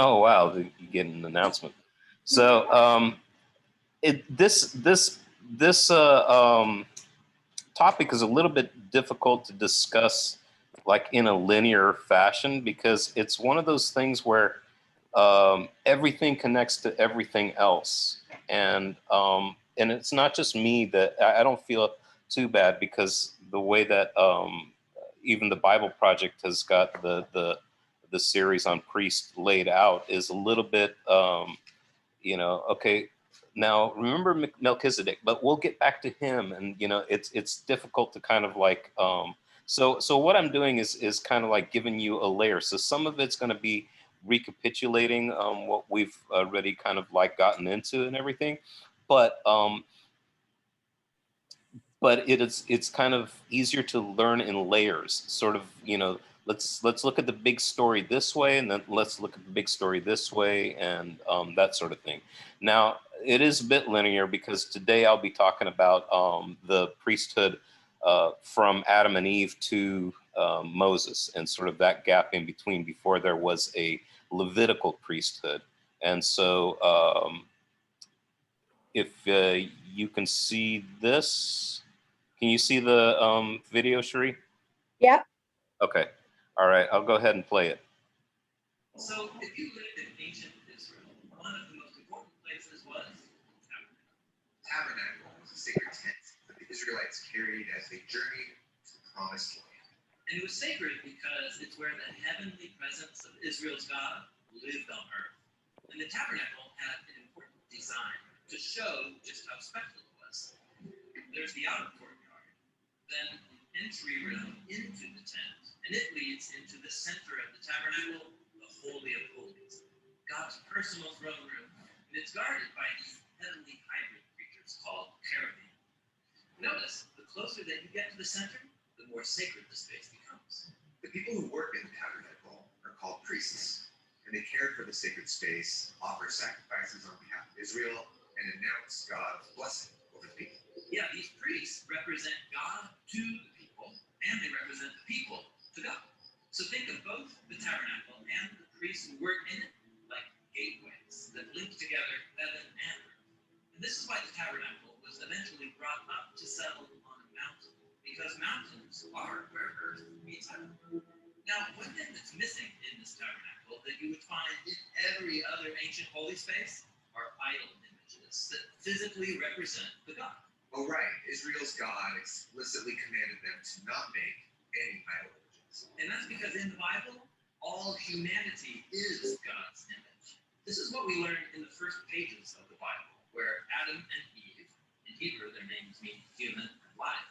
Oh wow, you get an announcement. So this topic is a little bit difficult to discuss like in a linear fashion because it's one of those things where everything connects to everything else, and it's not just me that I don't feel too bad because the way that even the Bible Project has got the series on priest laid out is a little bit okay. Now remember Melchizedek, but we'll get back to him, and it's difficult to kind of like so what I'm doing is kind of like giving you a layer. So some of it's going to be recapitulating what we've already kind of like gotten into and everything, but it's kind of easier to learn in layers, sort of, let's look at the big story this way, and then let's look at the big story this way, and that sort of thing. Now, it is a bit linear because today I'll be talking about the priesthood from Adam and Eve to Moses, and sort of that gap in between before there was a Levitical priesthood. And so if you can see this, can you see the video, Sheree? Yep. Okay. All right. I'll go ahead and play it. So if you lived in ancient Israel, one of the most important places was Tabernacle was a sacred tent that the Israelites carried as they journeyed to the promised land. And it was sacred because it's where the heavenly presence of Israel's God lived on earth. And the tabernacle had an important design to show just how special it was. There's the outer courtyard, then an entry room into the tent, and it leads into the center of the tabernacle, the Holy of Holies, God's personal throne room, and it's guarded by these heavenly hybrid creatures called cherubim. Notice, the closer that you get to the center, the more sacred the space becomes. The people who work in the tabernacle are called priests, and they care for the sacred space, offer sacrifices on behalf of Israel, and announce God's blessing over the people. Yeah, these priests represent God to the people, and they represent the people to God. So think of both the tabernacle and the priests who work in it like gateways that link together heaven and earth. And this is why the tabernacle was eventually brought up to settle on a mountain, because mountains are where earth meets heaven. Now, one thing that's missing in this tabernacle that you would find in every other ancient holy space are idol images that physically represent the God. Oh, right. Israel's God explicitly commanded them to not make any idol images. And that's because in the Bible, all humanity is God's image. This is what we learn in the first pages of the Bible, where Adam and Eve, in Hebrew their names mean human and life,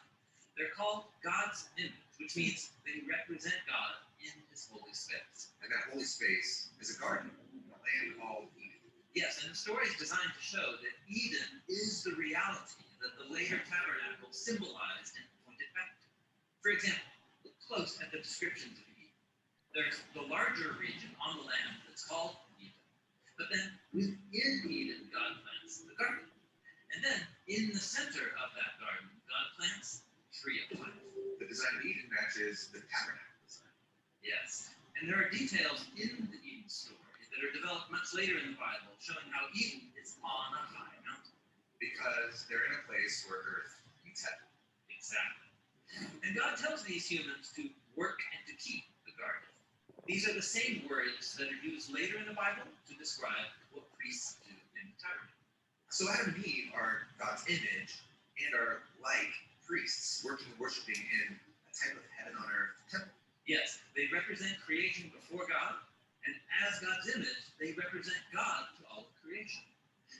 they're called God's image, which means they represent God in his holy space. And that holy space is a garden, a land called Eden. Yes, and the story is designed to show that Eden is the reality that the later tabernacle symbolized and pointed back to. For example, look close at the descriptions of Eden. There's the larger region on the land that's called Eden. But then within Eden, God plants the garden. And then in the center of that garden, God plants the tree of life. The design of Eden matches the tabernacle design. Yes, and there are details in the Eden story that are developed much later in the Bible, showing how Eden is on a high mountain. Because they're in a place where earth meets heaven. Exactly. And God tells these humans to work and to keep the garden. These are the same words that are used later in the Bible to describe what priests do in the tabernacle. So Adam and Eve are God's image and are like priests working and worshiping in a type of heaven on earth temple. Yes, they represent creation before God, and as God's image, they represent God to all of creation.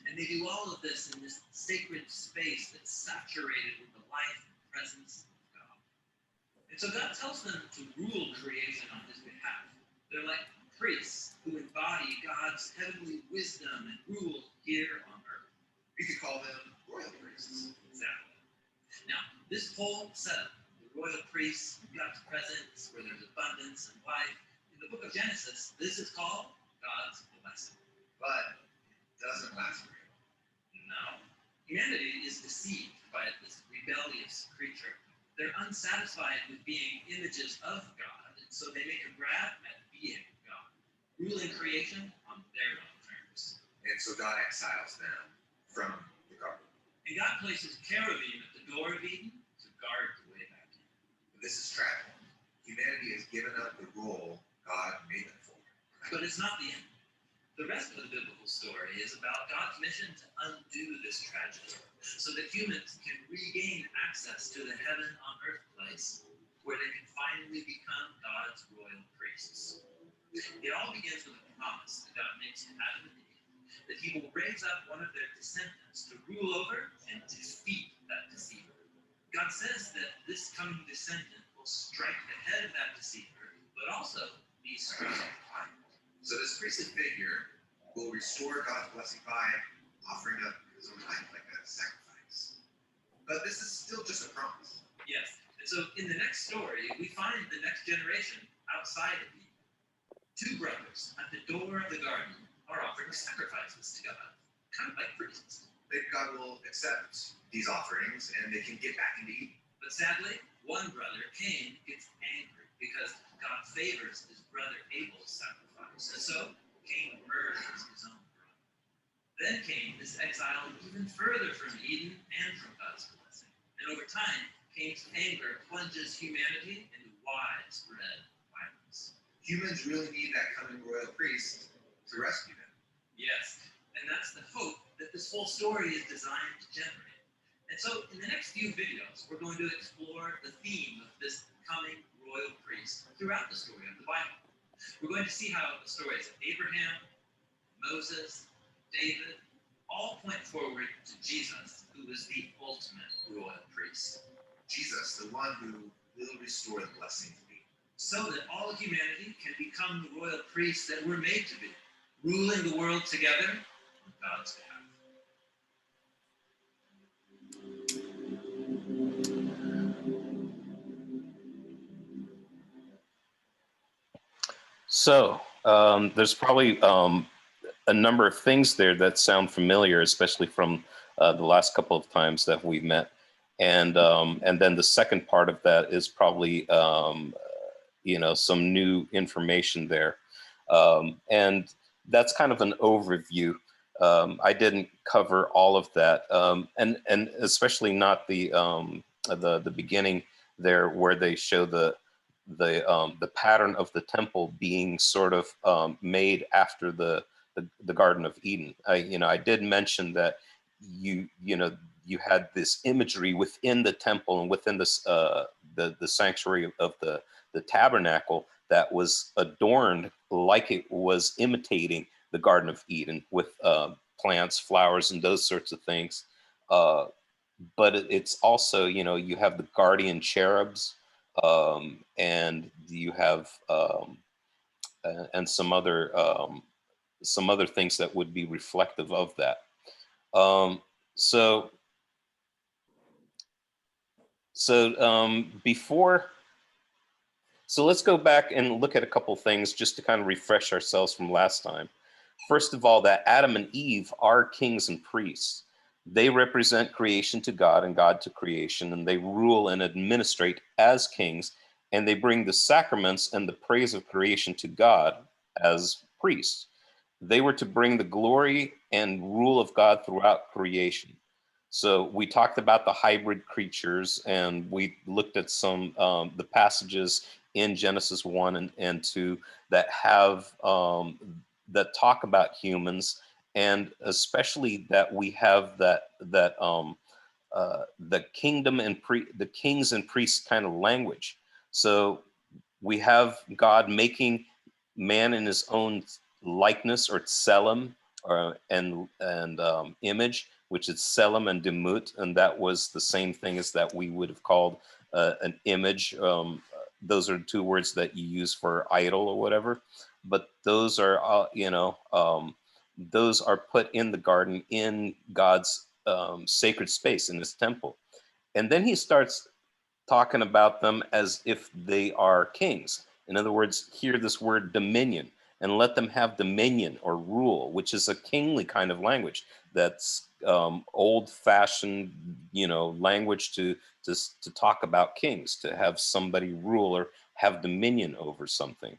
And they do all of this in this sacred space that's saturated with the life and presence of God. And so God tells them to rule creation on his behalf. They're like priests who embody God's heavenly wisdom and rule here on earth. We could call them royal priests. Exactly. Now, this whole setup, the royal priests, God's presence, where there's abundance and life, in the book of Genesis, this is called God's blessing. But it doesn't last very long. No. Humanity is deceived by this rebellious creature. They're unsatisfied with being images of God, and so they make a grab at being God, ruling creation on And so God exiles them from the garden. And God places cherubim at the door of Eden to guard the way back in. This is tragic. Humanity has given up the role God made them for. But it's not the end. The rest of the biblical story is about God's mission to undo this tragedy so that humans can regain access to the heaven on earth place where they can finally become God's royal priests. It all begins with a promise that God makes to Adam and Eve that he will raise up one of their descendants to rule over and defeat that deceiver. God says that this coming descendant will strike the head of that deceiver, but also be struck by it. So this priestly figure will restore God's blessing by offering up his own life like a sacrifice. But this is still just a promise. Yes. And so in the next story, we find the next generation outside of Eden. Two brothers at the door of the garden are offering sacrifices to God, kind of like priests. That God will accept these offerings and they can get back into Eden. But sadly, one brother, Cain, gets angry because God favors his brother Abel's sacrifice. And so Cain murders his own brother. Then Cain is exiled even further from Eden and from God's blessing. And over time, Cain's anger plunges humanity into widespread violence. Humans really need that coming royal priest to rescue them. Yes, and that's the hope that this whole story is designed to generate. And so in the next few videos, we're going to explore the theme of this coming royal priest throughout the story of the Bible. We're going to see how the stories of Abraham, Moses, David, all point forward to Jesus, who is the ultimate royal priest. Jesus, the one who will restore the blessing to be. So that all of humanity can become the royal priests that we're made to be, ruling the world together on God's behalf. So there's probably a number of things there that sound familiar, especially from the last couple of times that we've met. And then the second part of that is probably, some new information there. And that's kind of an overview. I didn't cover all of that, and especially not the beginning there where they show the pattern of the temple being sort of made after the Garden of Eden. I did mention that you had this imagery within the temple and within this the sanctuary of the tabernacle that was adorned like it was imitating the Garden of Eden with plants, flowers, and those sorts of things. But it's also, you have the guardian cherubs, and you have and some other things that would be reflective of that. So let's go back and look at a couple things just to kind of refresh ourselves from last time. First of all, that Adam and Eve are kings and priests. They represent creation to God and God to creation, and they rule and administrate as kings, and they bring the sacraments and the praise of creation to God as priests. They were to bring the glory and rule of God throughout creation. So we talked about the hybrid creatures, and we looked at some the passages in Genesis 1 and 2 that have that talk about humans, and especially that we have the kingdom and the kings and priests kind of language. So we have God making man in his own likeness, or tselem, and image, which is selim and demut, and that was the same thing as that we would have called an image. Those are two words that you use for idol or whatever, but those are those are put in the garden in God's sacred space in his temple. And then he starts talking about them as if they are kings. In other words, hear this word dominion, and let them have dominion or rule, which is a kingly kind of language. That's old-fashioned, language to talk about kings, to have somebody rule or have dominion over something.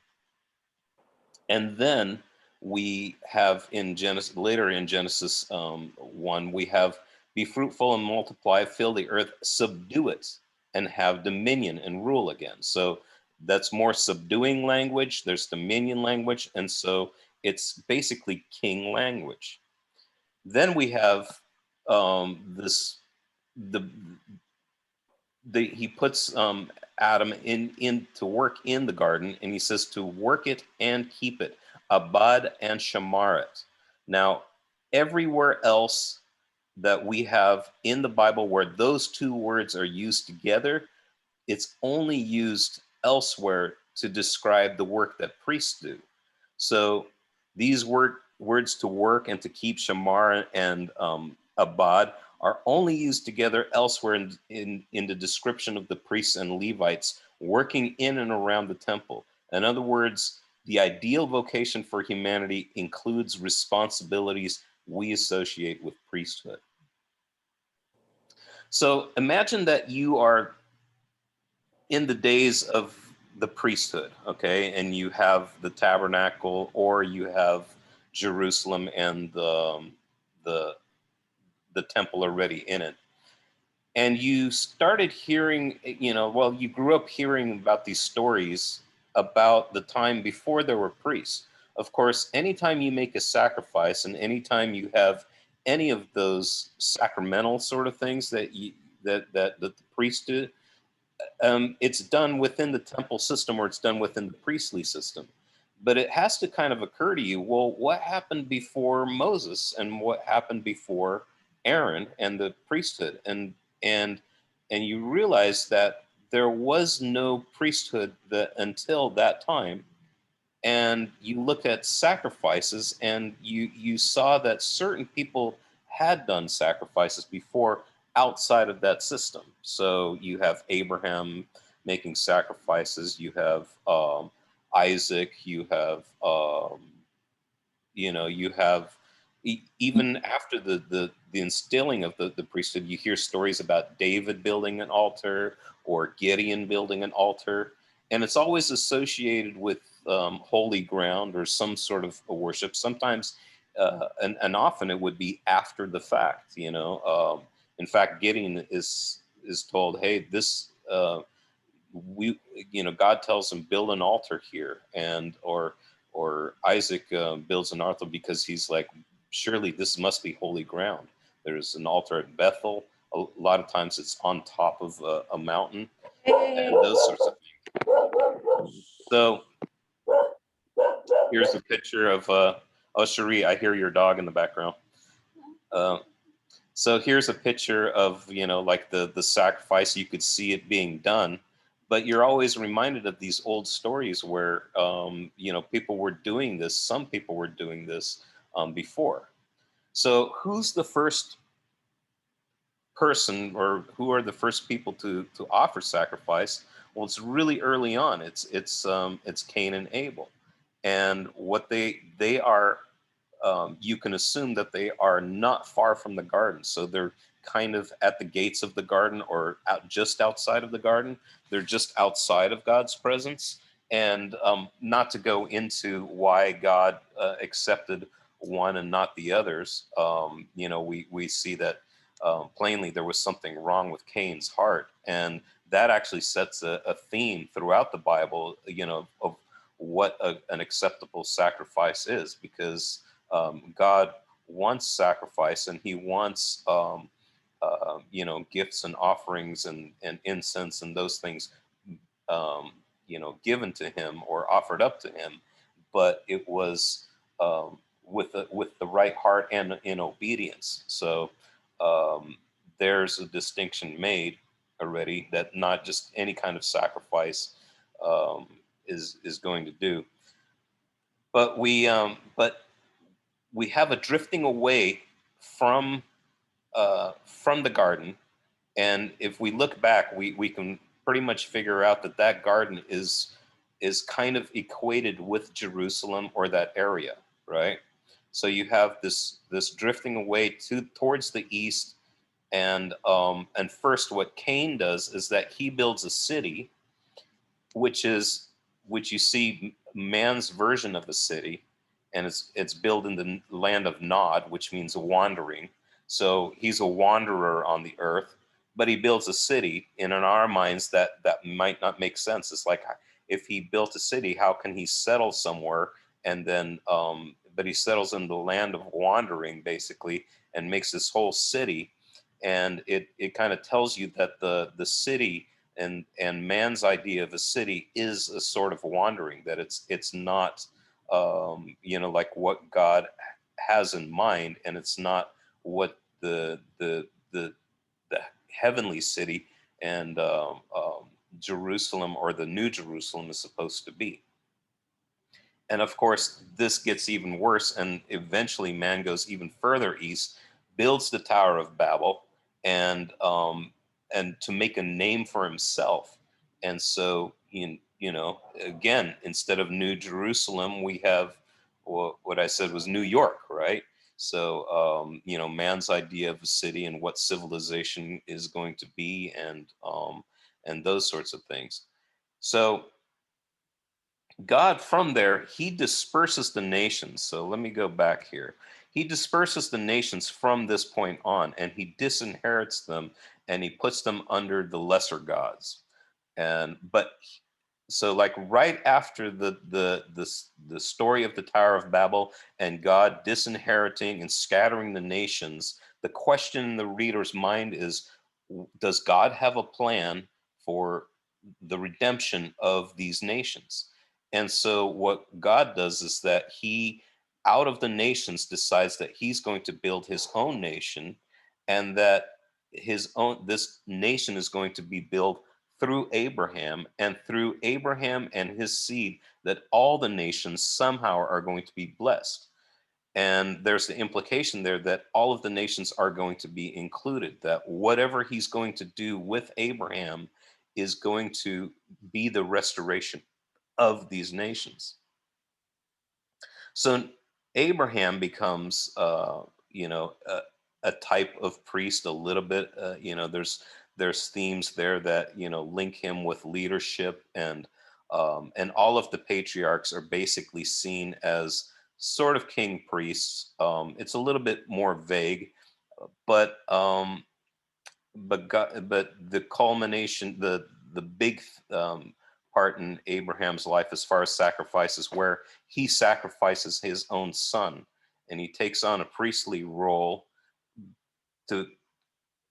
And then we have in Genesis, later in Genesis 1, we have be fruitful and multiply, fill the earth, subdue it, and have dominion and rule again. So that's more subduing language. There's dominion language. And so it's basically king language. Then we have this, the he puts Adam in to work in the garden, and he says to work it and keep it, abad and shamar it. Now, everywhere else that we have in the Bible where those two words are used together, it's only used elsewhere to describe the work that priests do. So these words to work and to keep, shamar and abad, are only used together elsewhere in the description of the priests and Levites working in and around the temple. In other words, the ideal vocation for humanity includes responsibilities we associate with priesthood. So imagine that you are in the days of the priesthood, okay, and you have the tabernacle, or you have Jerusalem and the the temple already in it, and you started hearing, well, you grew up hearing about these stories about the time before there were priests. Of course, anytime you make a sacrifice and anytime you have any of those sacramental sort of things that the priest do, it's done within the temple system, or it's done within the priestly system. But it has to kind of occur to you, well, what happened before Moses and what happened before Aaron and the priesthood? And and you realize that there was no priesthood until that time. And you look at sacrifices, and you saw that certain people had done sacrifices before outside of that system. So you have Abraham making sacrifices, you have Isaac, you have you have even after the instilling of the priesthood, you hear stories about David building an altar or Gideon building an altar, and it's always associated with holy ground or some sort of worship. Sometimes, and often, it would be after the fact. In fact, Gideon is told, "Hey, this we God tells him, build an altar here," and or Isaac builds an altar because he's like, surely this must be holy ground. There's an altar at Bethel. A lot of times it's on top of a mountain, and those sorts of things. So here's a picture of oh, Cherie, I hear your dog in the background. So here's a picture of, like the sacrifice. You could see it being done, but you're always reminded of these old stories where, people were doing this. Some people were doing this before. So who's the first person, or who are the first people to offer sacrifice? Well, it's really early on. It's Cain and Abel, and what they are, you can assume that they are not far from the garden. So they're kind of at the gates of the garden, or just outside of the garden. They're just outside of God's presence. And not to go into why God accepted one and not the others, we see that plainly there was something wrong with Cain's heart. And that actually sets a theme throughout the Bible, of what an acceptable sacrifice is, because God wants sacrifice, and he wants, gifts and offerings and incense and those things, given to him or offered up to him. But it was with the right heart and in obedience. So there's a distinction made already, that not just any kind of sacrifice is going to do. But we have a drifting away from the garden, and if we look back, we can pretty much figure out that garden is kind of equated with Jerusalem, or that area, right? So you have this drifting away towards the east, and first, what Cain does is that he builds a city, which you see man's version of a city, and it's built in the land of Nod, which means wandering. So he's a wanderer on the earth, but he builds a city. And in our minds, that might not make sense. It's like, if he built a city, how can he settle somewhere? And then, but he settles in the land of wandering, basically, and makes this whole city. And it kind of tells you that the city and man's idea of a city is a sort of wandering, that it's not like what God has in mind, and it's not what the heavenly city and Jerusalem, or the New Jerusalem, is supposed to be. And of course, this gets even worse, and eventually man goes even further east, builds the Tower of Babel, and to make a name for himself. And so, again, instead of New Jerusalem, we have what I said was New York, right? So, man's idea of a city and what civilization is going to be, and those sorts of things. So God, from there, he disperses the nations. So let me go back here. He disperses the nations from this point on, and he disinherits them, and he puts them under the lesser gods. And but so, like, right after the story of the Tower of Babel and God disinheriting and scattering the nations, the question in the reader's mind is, does God have a plan for the redemption of these nations? And so what God does is that he, out of the nations, decides that he's going to build his own nation, and that this nation is going to be built through Abraham, and through Abraham and his seed, that all the nations somehow are going to be blessed. And there's the implication there that all of the nations are going to be included, that whatever he's going to do with Abraham is going to be the restoration of these nations. So Abraham becomes, a type of priest a little bit. There's themes there that link him with leadership, and all of the patriarchs are basically seen as sort of king priests. It's a little bit more vague, but but the culmination, the big part in Abraham's life as far as sacrifices, where he sacrifices his own son, and he takes on a priestly role to,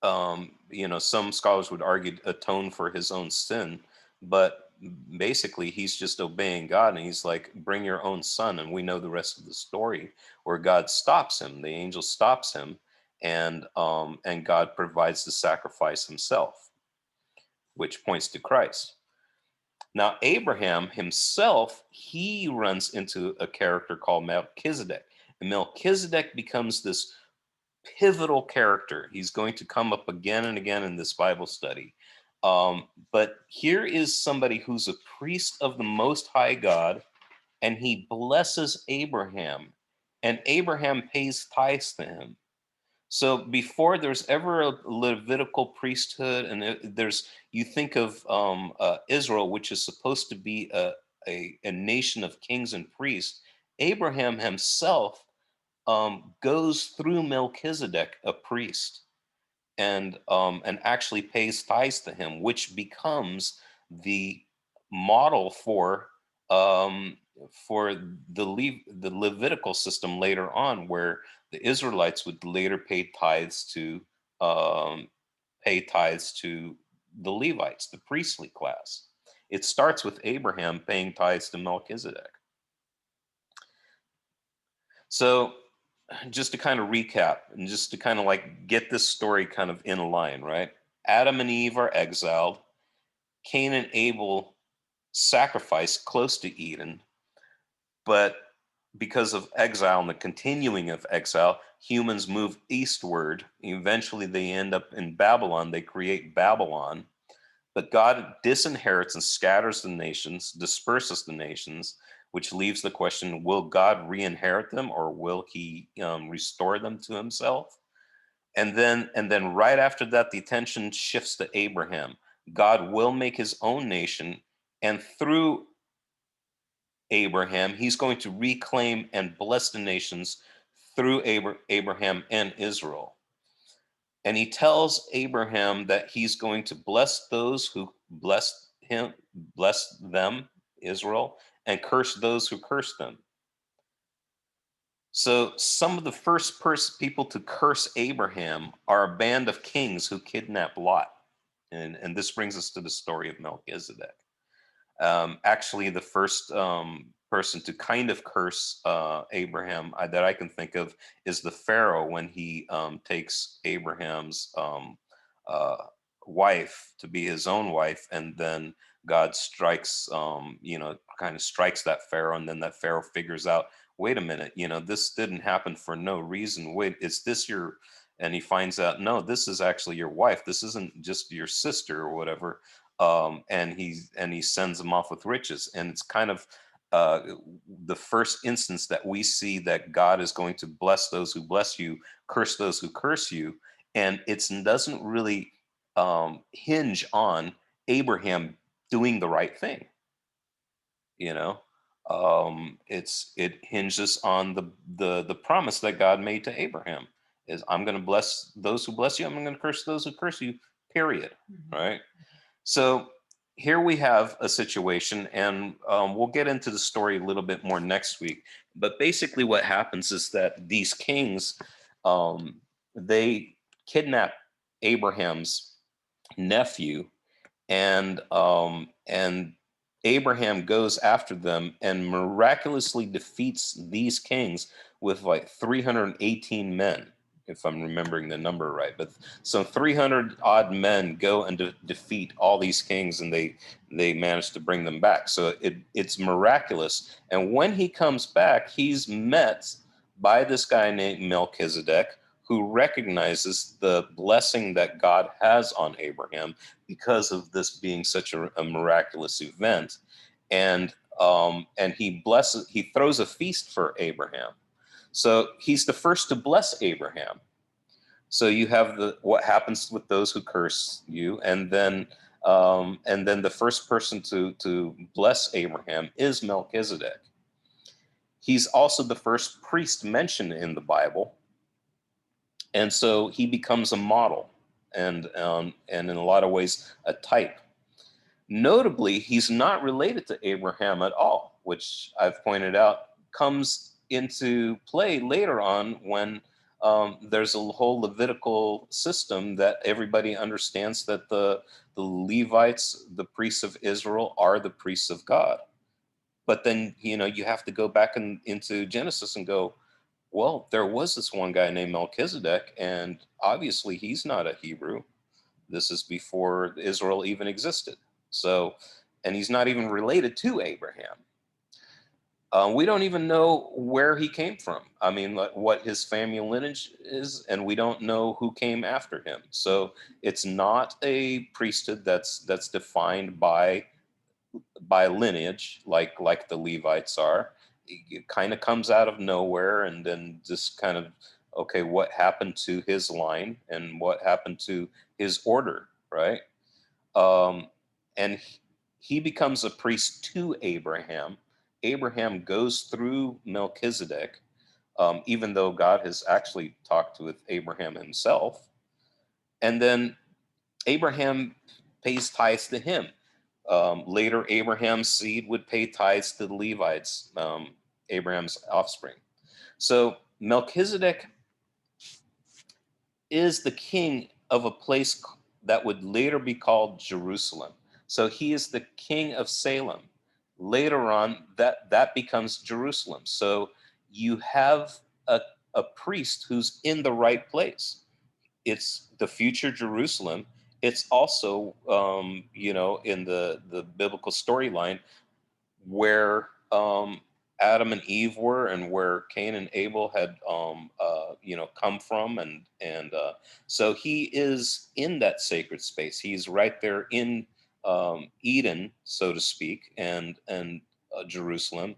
some scholars would argue, atone for his own sin, but basically he's just obeying God, and he's like, bring your own son. And we know the rest of the story, where God stops him, the angel stops him, and God provides the sacrifice himself, which points to Christ. Now, Abraham himself, he runs into a character called Melchizedek. And Melchizedek becomes this pivotal character. He's going to come up again and again in this Bible study. But here is somebody who's a priest of the Most High God, and he blesses Abraham, and Abraham pays tithes to him. So before there's ever a Levitical priesthood, and you think of Israel, which is supposed to be a nation of kings and priests. Abraham himself goes through Melchizedek, a priest, and actually pays tithes to him, which becomes the model um, for the Levitical system later on, where the Israelites would later um, pay tithes to the Levites, the priestly class. It starts with Abraham paying tithes to Melchizedek. So just to kind of recap, and just to kind of like get this story kind of in line, right? Adam and Eve are exiled. Cain and Abel sacrifice close to Eden, but because of exile and the continuing of exile, humans move eastward. Eventually, they end up in Babylon. They create Babylon. But God disinherits and scatters the nations, disperses the nations, which leaves the question, will God re-inherit them, or will he restore them to himself? And then right after that, the attention shifts to Abraham. God will make his own nation, and through Abraham. He's going to reclaim and bless the nations through Abraham and Israel. And he tells Abraham that he's going to bless those who bless him, bless them, Israel, and curse those who curse them. So some of the first people to curse Abraham are a band of kings who kidnapped Lot. And this brings us to the story of Melchizedek. Actually, the first person to kind of curse Abraham that I can think of is the Pharaoh when he takes Abraham's uh, wife to be his own wife, and then God strikes, kind of strikes that Pharaoh, and then that Pharaoh figures out, wait a minute, this didn't happen for no reason. Wait, is this your? And he finds out, no, this is actually your wife. This isn't just your sister or whatever. And he sends them off with riches, and it's kind of uh, the first instance that we see that God is going to bless those who bless you, curse those who curse you, and it doesn't really hinge on Abraham doing the right thing. You know, it hinges on the promise that God made to Abraham is, I'm going to bless those who bless you, I'm going to curse those who curse you. Period. Right. So here we have a situation, and we'll get into the story a little bit more next week. But basically, what happens is that these kings, they kidnap Abraham's nephew, and Abraham goes after them and miraculously defeats these kings with like 318 men, if I'm remembering the number right. But so 300 odd men go and defeat all these kings, and they manage to bring them back. So it's miraculous. And when he comes back, he's met by this guy named Melchizedek, who recognizes the blessing that God has on Abraham because of this being such a miraculous event. And he throws a feast for Abraham. So he's the first to bless Abraham. So you have what happens with those who curse you, and then the first person to bless Abraham is Melchizedek. He's also the first priest mentioned in the Bible, and so he becomes a model, and in a lot of ways a type. Notably, he's not related to Abraham at all, which I've pointed out comes into play later on when there's a whole Levitical system that everybody understands that the Levites, the priests of Israel, are the priests of God. But then, you have to go back into Genesis and go, well, there was this one guy named Melchizedek, and obviously he's not a Hebrew. This is before Israel even existed. So, and he's not even related to Abraham. We don't even know where he came from. I mean, like, what his family lineage is, and we don't know who came after him. So it's not a priesthood that's defined by lineage like the Levites are. It kind of comes out of nowhere, and then just kind of, okay, what happened to his line and what happened to his order, right? And he becomes a priest to Abraham. Abraham goes through Melchizedek, even though God has actually talked with Abraham himself. And then Abraham pays tithes to him. Later, Abraham's seed would pay tithes to the Levites, Abraham's offspring. So Melchizedek is the king of a place that would later be called Jerusalem. So he is the king of Salem. Later on, that becomes Jerusalem. So you have a priest who's in the right place. It's the future Jerusalem. It's also, in the biblical storyline where Adam and Eve were, and where Cain and Abel had, come from, and so he is in that sacred space. He's right there in Eden, so to speak, and Jerusalem.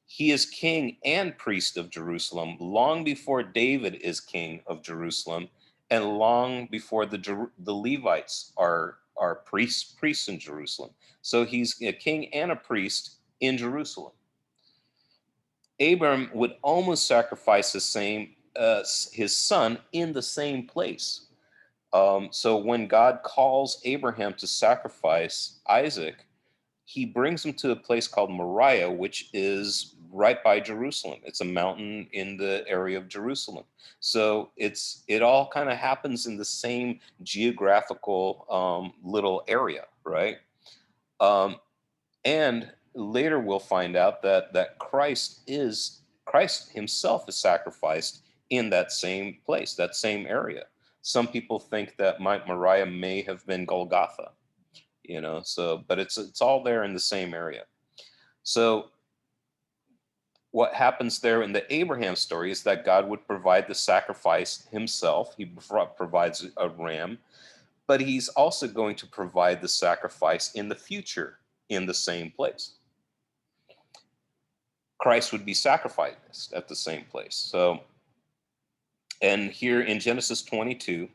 He is king and priest of Jerusalem long before David is king of Jerusalem, and long before the Levites are priests in Jerusalem. So he's a king and a priest in Jerusalem. Abram would almost sacrifice his son in the same place. So when God calls Abraham to sacrifice Isaac, he brings him to a place called Moriah, which is right by Jerusalem. It's a mountain in the area of Jerusalem. So it all kind of happens in the same geographical little area, right? Um, and later we'll find out that Christ himself is sacrificed in that same place, that same area. Some people think that Mount Moriah may have been Golgotha, so but it's all there in the same area. So what happens there in the Abraham story is that God would provide the sacrifice himself. He provides a ram, but he's also going to provide the sacrifice in the future in the same place. Christ would be sacrificed at the same place. So, and here in Genesis 22,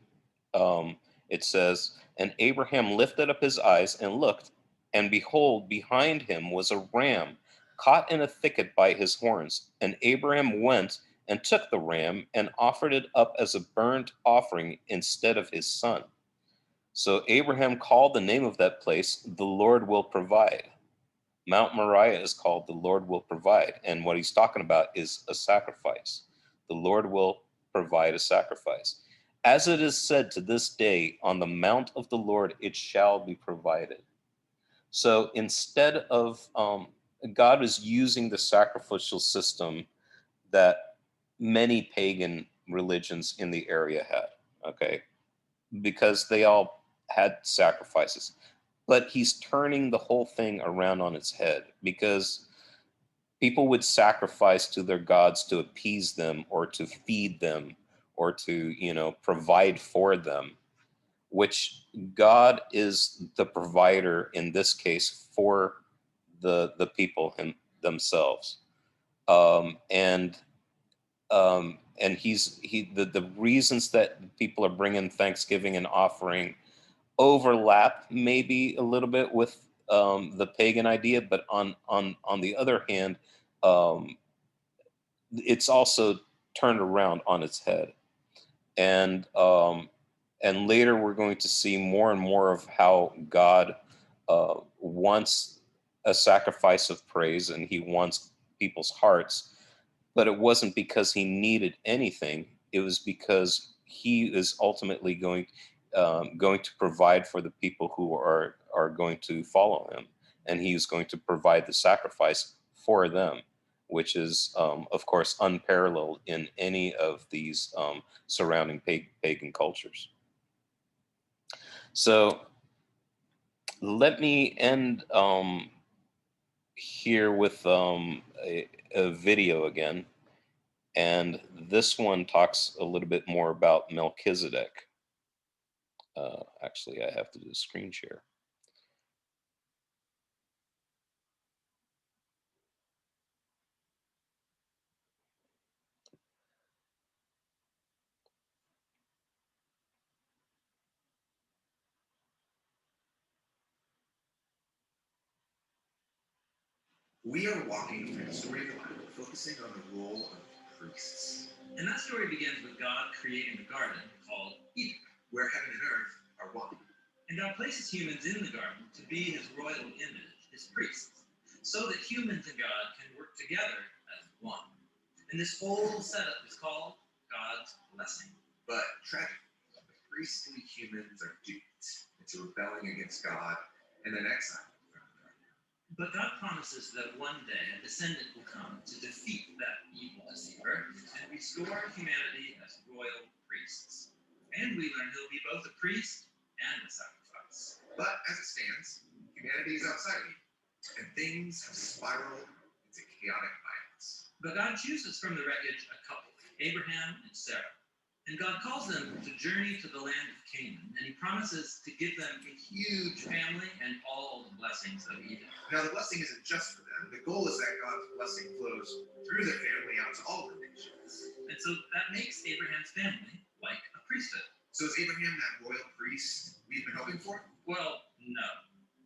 it says, "And Abraham lifted up his eyes and looked, and behold, behind him was a ram caught in a thicket by his horns. And Abraham went and took the ram and offered it up as a burnt offering instead of his son. So Abraham called the name of that place, the Lord will provide." Mount Moriah is called the Lord will provide. And what he's talking about is a sacrifice. The Lord will provide a sacrifice. As it is said to this day, on the mount of the Lord it shall be provided. So instead of, God is using the sacrificial system that many pagan religions in the area had, okay? Because they all had sacrifices. But he's turning the whole thing around on its head, because people would sacrifice to their gods to appease them or to feed them or to, provide for them, which God is the provider in this case for the people themselves. And the reasons that people are bringing Thanksgiving and offering overlap maybe a little bit with the pagan idea, but on the other hand, um, it's also turned around on its head. And later we're going to see more and more of how God wants a sacrifice of praise, and he wants people's hearts, but it wasn't because he needed anything. It was because he is ultimately going to provide for the people who are going to follow him, and he is going to provide the sacrifice for them, which is, of course, unparalleled in any of these surrounding pagan cultures. So let me end here with a video again. And this one talks a little bit more about Melchizedek. Actually, I have to do a screen share. We are walking through the story of the Bible, focusing on the role of priests. And that story begins with God creating a garden called Eden, where heaven and earth are one. And God places humans in the garden to be his royal image, his priests, so that humans and God can work together as one. And this whole setup is called God's blessing. But tragically, the priestly humans are duped into rebelling against God and then exiled. But God promises that one day a descendant will come to defeat that evil deceiver and restore humanity as royal priests. And we learn he'll be both a priest and a sacrifice. But as it stands, humanity is outside of Eden, and things have spiraled into chaotic violence. But God chooses from the wreckage a couple, Abraham and Sarah. And God calls them to journey to the land of Canaan, and he promises to give them a huge family and all the blessings of Eden. Now, the blessing isn't just for them. The goal is that God's blessing flows through their family out to all the nations. And so that makes Abraham's family like a priesthood. So is Abraham that royal priest we've been hoping for? Well, no.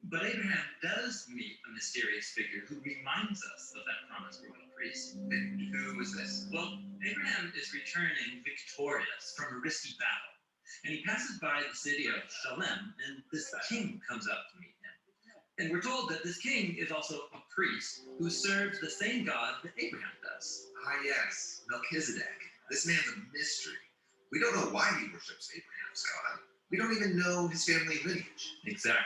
But Abraham does meet a mysterious figure who reminds us of that promised royal priest. And who is this? Well, Abraham is returning victorious from a risky battle, and he passes by the city of Shalem, and this king comes up to meet him. And we're told that this king is also a priest who serves the same God that Abraham does. Ah, yes, Melchizedek. This man's a mystery. We don't know why he worships Abraham's God. We don't even know his family lineage. Exactly.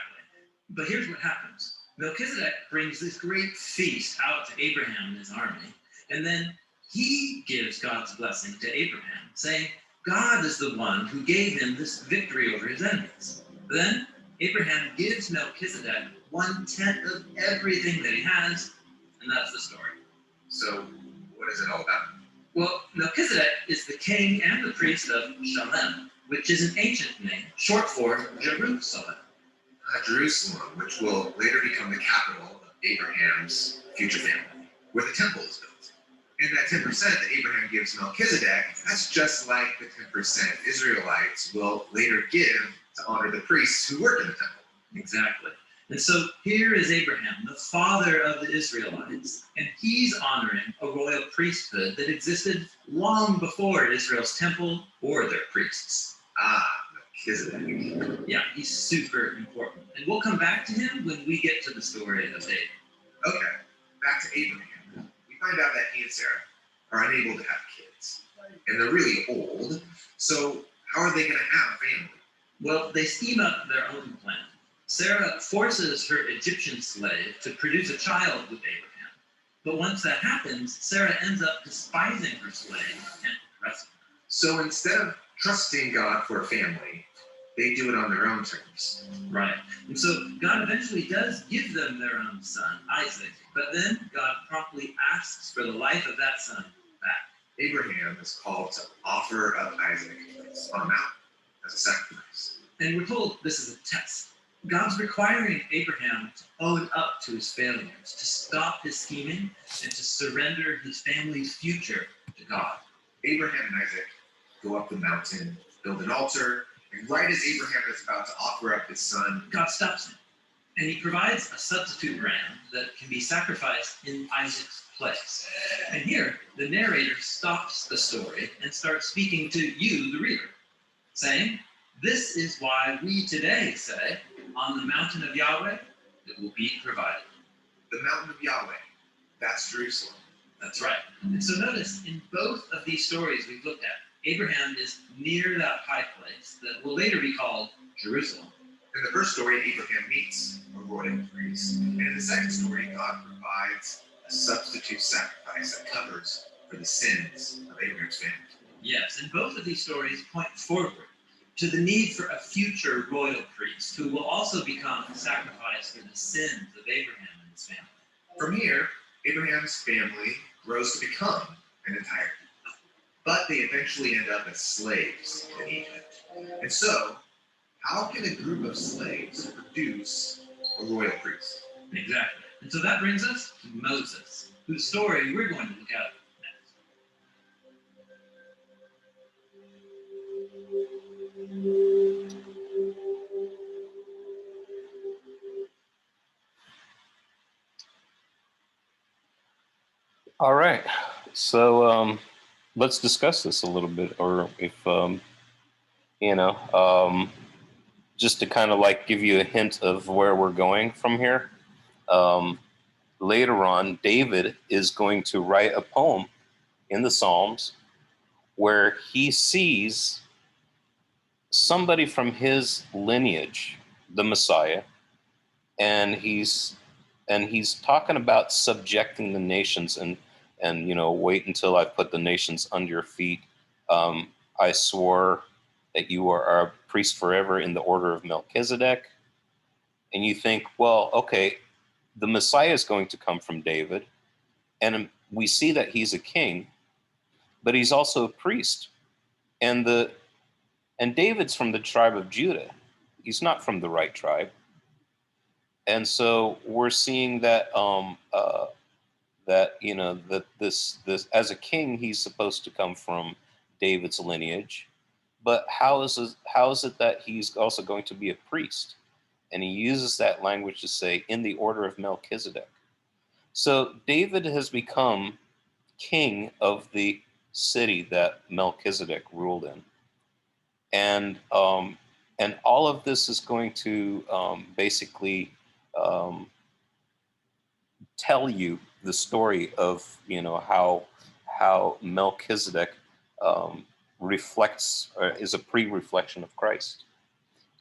But here's what happens. Melchizedek brings this great feast out to Abraham and his army, and then he gives God's blessing to Abraham, saying, God is the one who gave him this victory over his enemies. Then Abraham gives Melchizedek 1/10 of everything that he has, and that's the story. So, what is it all about? Well, Melchizedek is the king and the priest of Shalem, which is an ancient name, short for Jerusalem. Jerusalem, which will later become the capital of Abraham's future family, where the temple is built. And that 10% that Abraham gives Melchizedek, that's just like the 10% Israelites will later give to honor the priests who work in the temple. Exactly. And so here is Abraham, the father of the Israelites, and he's honoring a royal priesthood that existed long before Israel's temple or their priests. Melchizedek. Yeah, he's super important. And we'll come back to him when we get to the story of David. Okay, back to Abraham. We find out that he and Sarah are unable to have kids. And they're really old, so how are they going to have a family? Well, they scheme up their own plan. Sarah forces her Egyptian slave to produce a child with Abraham. But once that happens, Sarah ends up despising her slave and arresting her. So instead of trusting God for a family, they do it on their own terms. Right. And so God eventually does give them their own son, Isaac. But then God promptly asks for the life of that son back. Abraham is called to offer up Isaac on a mountain as a sacrifice. And we're told this is a test. God's requiring Abraham to own up to his failures, to stop his scheming, and to surrender his family's future to God. Abraham and Isaac go up the mountain, build an altar, and right as Abraham is about to offer up his son, God stops him, and he provides a substitute ram that can be sacrificed in Isaac's place. And here, the narrator stops the story and starts speaking to you, the reader, saying, this is why we today say, on the mountain of Yahweh, it will be provided. The mountain of Yahweh, that's Jerusalem. That's right. And so notice, in both of these stories we've looked at, Abraham is near that high place that will later be called Jerusalem. In the first story, Abraham meets a royal priest. And in the second story, God provides a substitute sacrifice that covers for the sins of Abraham's family. Yes, and both of these stories point forward to the need for a future royal priest who will also become a sacrifice for the sins of Abraham and his family. From here, Abraham's family grows to become an entire people. But they eventually end up as slaves in Egypt. And so, how can a group of slaves produce a royal priest? Exactly. And so that brings us to Moses, whose story we're going to look at next. All right. So let's discuss this a little bit, or if, just to kind of like give you a hint of where we're going from here. Later on, David is going to write a poem in the Psalms where he sees somebody from his lineage, the Messiah, and he's talking about subjecting the nations and wait until I put the nations under your feet. I swore that you are a priest forever in the order of Melchizedek. And you think, well, okay, the Messiah is going to come from David, and we see that he's a king, but he's also a priest. And David's from the tribe of Judah. He's not from the right tribe. And so we're seeing that this as a king, he's supposed to come from David's lineage. But how is it that he's also going to be a priest? And he uses that language to say, in the order of Melchizedek. So David has become king of the city that Melchizedek ruled in. And all of this is going to basically um, tell you the story of how Melchizedek reflects is a pre-reflection of Christ,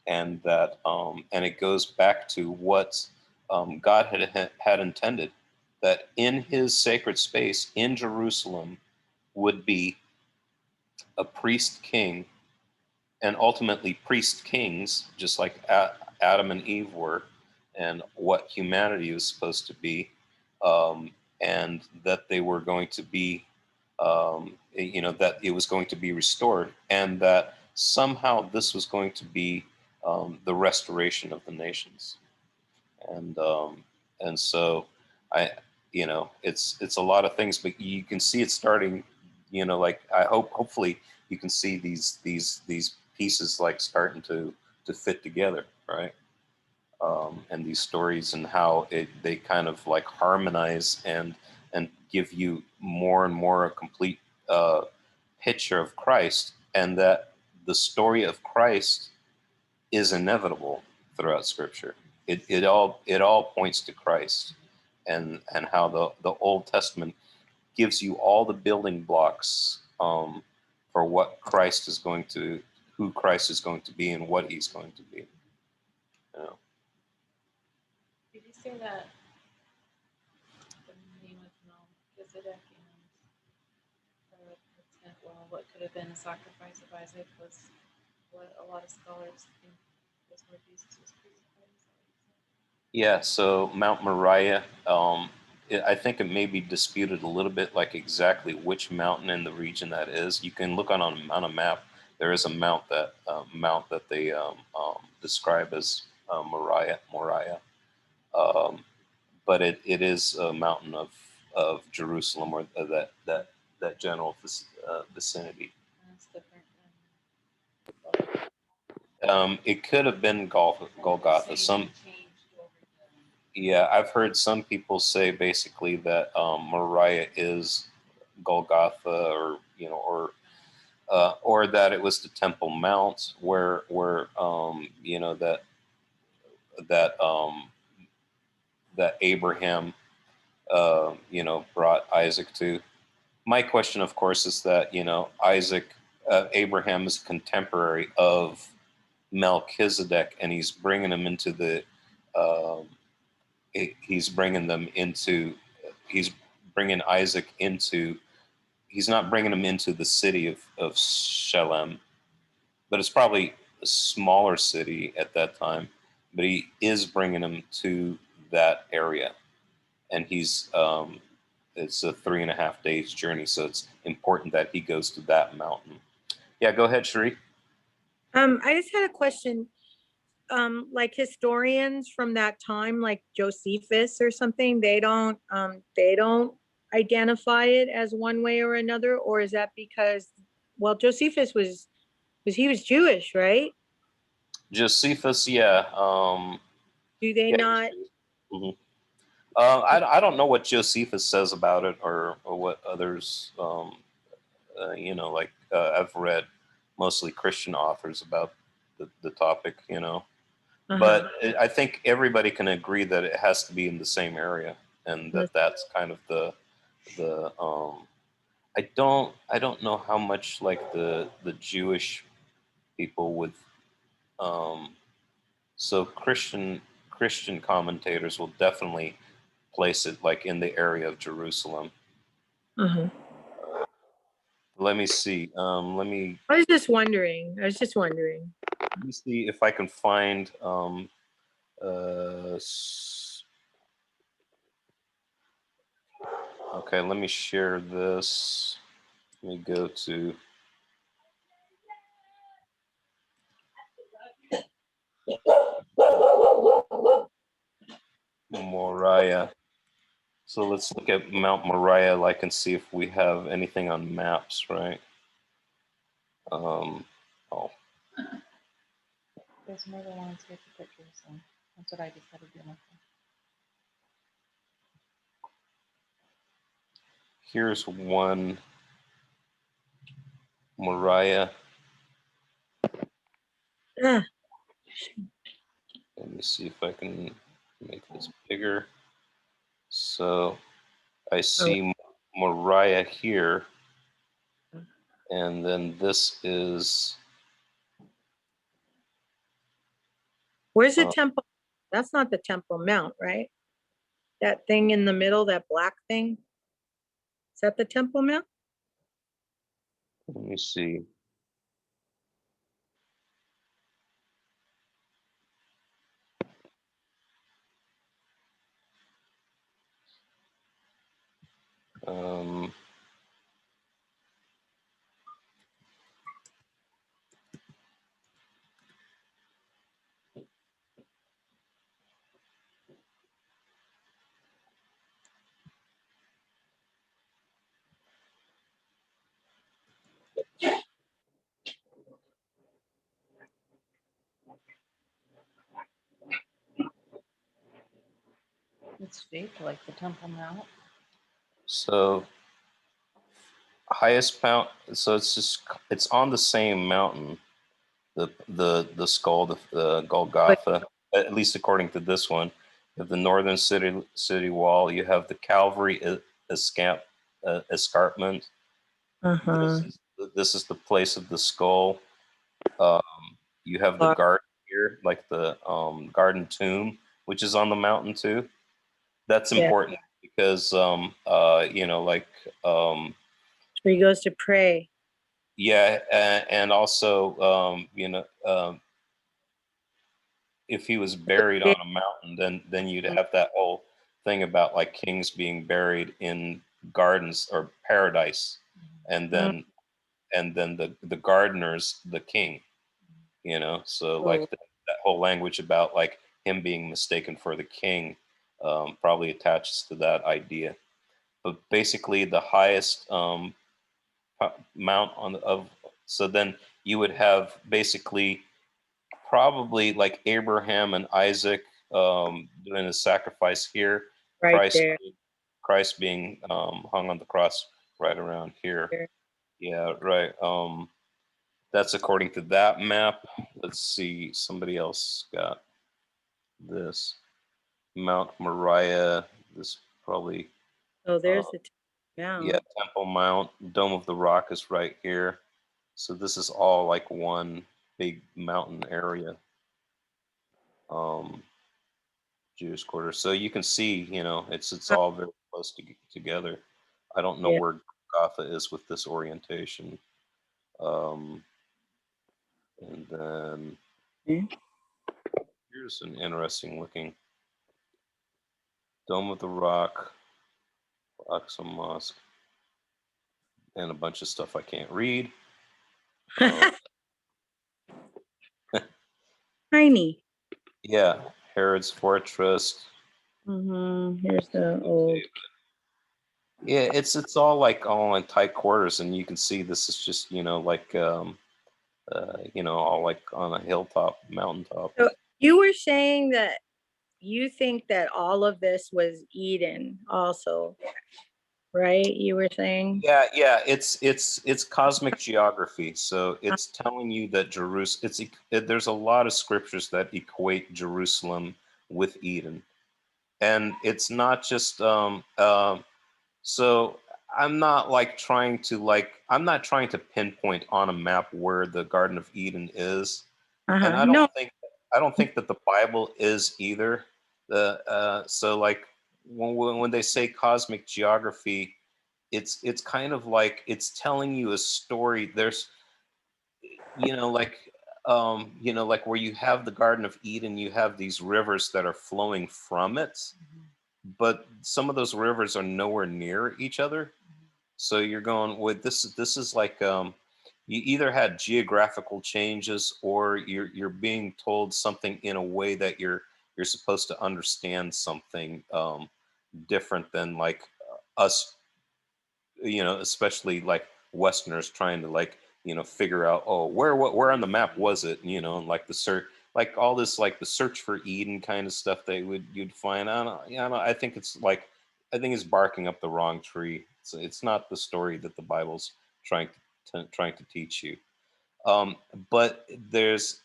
and that and it goes back to what God had intended, that in His sacred space in Jerusalem would be a priest king, and ultimately priest kings, just like Adam and Eve were, and what humanity was supposed to be, and that they were going to be, that it was going to be restored, and that somehow this was going to be the restoration of the nations, and so I, it's a lot of things, but you can see it starting, like I hopefully you can see these pieces like starting to fit together, right? And these stories and how they kind of like harmonize and give you more and more a complete picture of Christ, and that the story of Christ is inevitable throughout Scripture. It all points to Christ, and how the Old Testament gives you all the building blocks for what Christ is going to, who Christ is going to be, and what He's going to be. You know? Did you say that the name of Melchizedek and the tent, well, what could have been a sacrifice of Isaac was what a lot of scholars think was where Jesus was crucified? Yeah. So Mount Moriah. I think it may be disputed a little bit, like exactly which mountain in the region that is. You can look on a map. There is a mount that they describe as Moriah. But it is a mountain of Jerusalem, or that general vicinity. That's different than It could have been Golgotha. Yeah, I've heard some people say basically that Moriah is Golgotha, or that it was the Temple Mount where that that Abraham brought Isaac to. My question, of course, is that Abraham is a contemporary of Melchizedek, and he's bringing him into um, he's bringing them into he's bringing Isaac into he's not bringing him into the city of Shalem, but it's probably a smaller city at that time, but he is bringing him to that area, and it's a 3.5 days journey, so it's important that he goes to that mountain. Yeah, go ahead, Sheree. I just had a question. Like historians from that time, like Josephus or something, they don't identify it as one way or another, or is that because, well, Josephus was he was Jewish, right? Josephus, yeah. Do they Yeah. not? Mhm. I don't know what Josephus says about it, or what others, I've read mostly Christian authors about the topic, but I think everybody can agree that it has to be in the same area, and that's kind of the I don't know how much like the Jewish people would, so Christian commentators will definitely place it like in the area of Jerusalem. Uh-huh. Let me see. I was just wondering. Let me see if I can find. Okay, let me share this. Let me go to Moriah. So let's look at Mount Moriah, like, and see if we have anything on maps, right? Oh, There's more than one to take the pictures. So. That's what I decided to do. Here's one Moriah. Ah, Let me see if I can make this bigger. So I see Moriah here, and then this is where's the Temple? That's not the Temple Mount, right? That thing in the middle, that black thing? Is that the Temple Mount? let me see. Um, It's shaped like the Temple Mount. so highest mount. So it's on the same mountain. The skull, the Golgotha, at least according to this one. You have the northern city wall. You have the Calvary escarpment. Uh-huh. This is the place of the skull. Um, you have the garden here, like the garden tomb, which is on the mountain too. That's Yeah. important because you know, like Where he goes to pray. yeah, and also you know, if he was buried on a mountain, then you'd have that whole thing about like kings being buried in gardens or paradise, and then the gardener's the king, you know. So like that whole language about like him being mistaken for the king probably attaches to that idea. But basically, the highest mount on of so then you would have basically probably like Abraham and Isaac doing a sacrifice here. Right there. Christ being hung on the cross right around here. Yeah, right. That's according to that map. Let's see. Somebody else got this. Mount Moriah. This probably. Oh, Uh, there's the Temple yeah, Mount. Temple Mount. Dome of the Rock is right here. So this is all like one big mountain area. Um, Jewish quarter. So you can see, you know, it's all very close together. I don't know Yeah. where Gotha is with this orientation. Um, and then here's an interesting looking Dome of the Rock, Aqsa Mosque, and a bunch of stuff I can't read. Tiny. Yeah, Herod's Fortress. Here's the old. Yeah, it's all like all in tight quarters, and you can see this is just, you know, like you know, all like on a hilltop, mountaintop. So you were saying that you think that all of this was Eden also, right? You were saying? Yeah, it's cosmic geography. So it's telling you that Jerusalem. There's a lot of scriptures that equate Jerusalem with Eden, and it's not just so I'm not like trying to I'm not trying to pinpoint on a map where the Garden of Eden is, and No. I don't think that the Bible is either. So like when they say cosmic geography, it's kind of like it's telling you a story. There's you know like you know like where you have the Garden of Eden, you have these rivers that are flowing from it, but some of those rivers are nowhere near each other. So you're going with this is like you either had geographical changes or you're being told something in a way that you're supposed to understand something different than like us, you know, especially like Westerners trying to like, you know, figure out, oh, where on the map was it, you know, and like the like all this like the search for Eden kind of stuff that you'd find. I don't, yeah, I think it's like, I think it's barking up the wrong tree. It's not the story that the Bible's trying trying to teach you. Um, but there's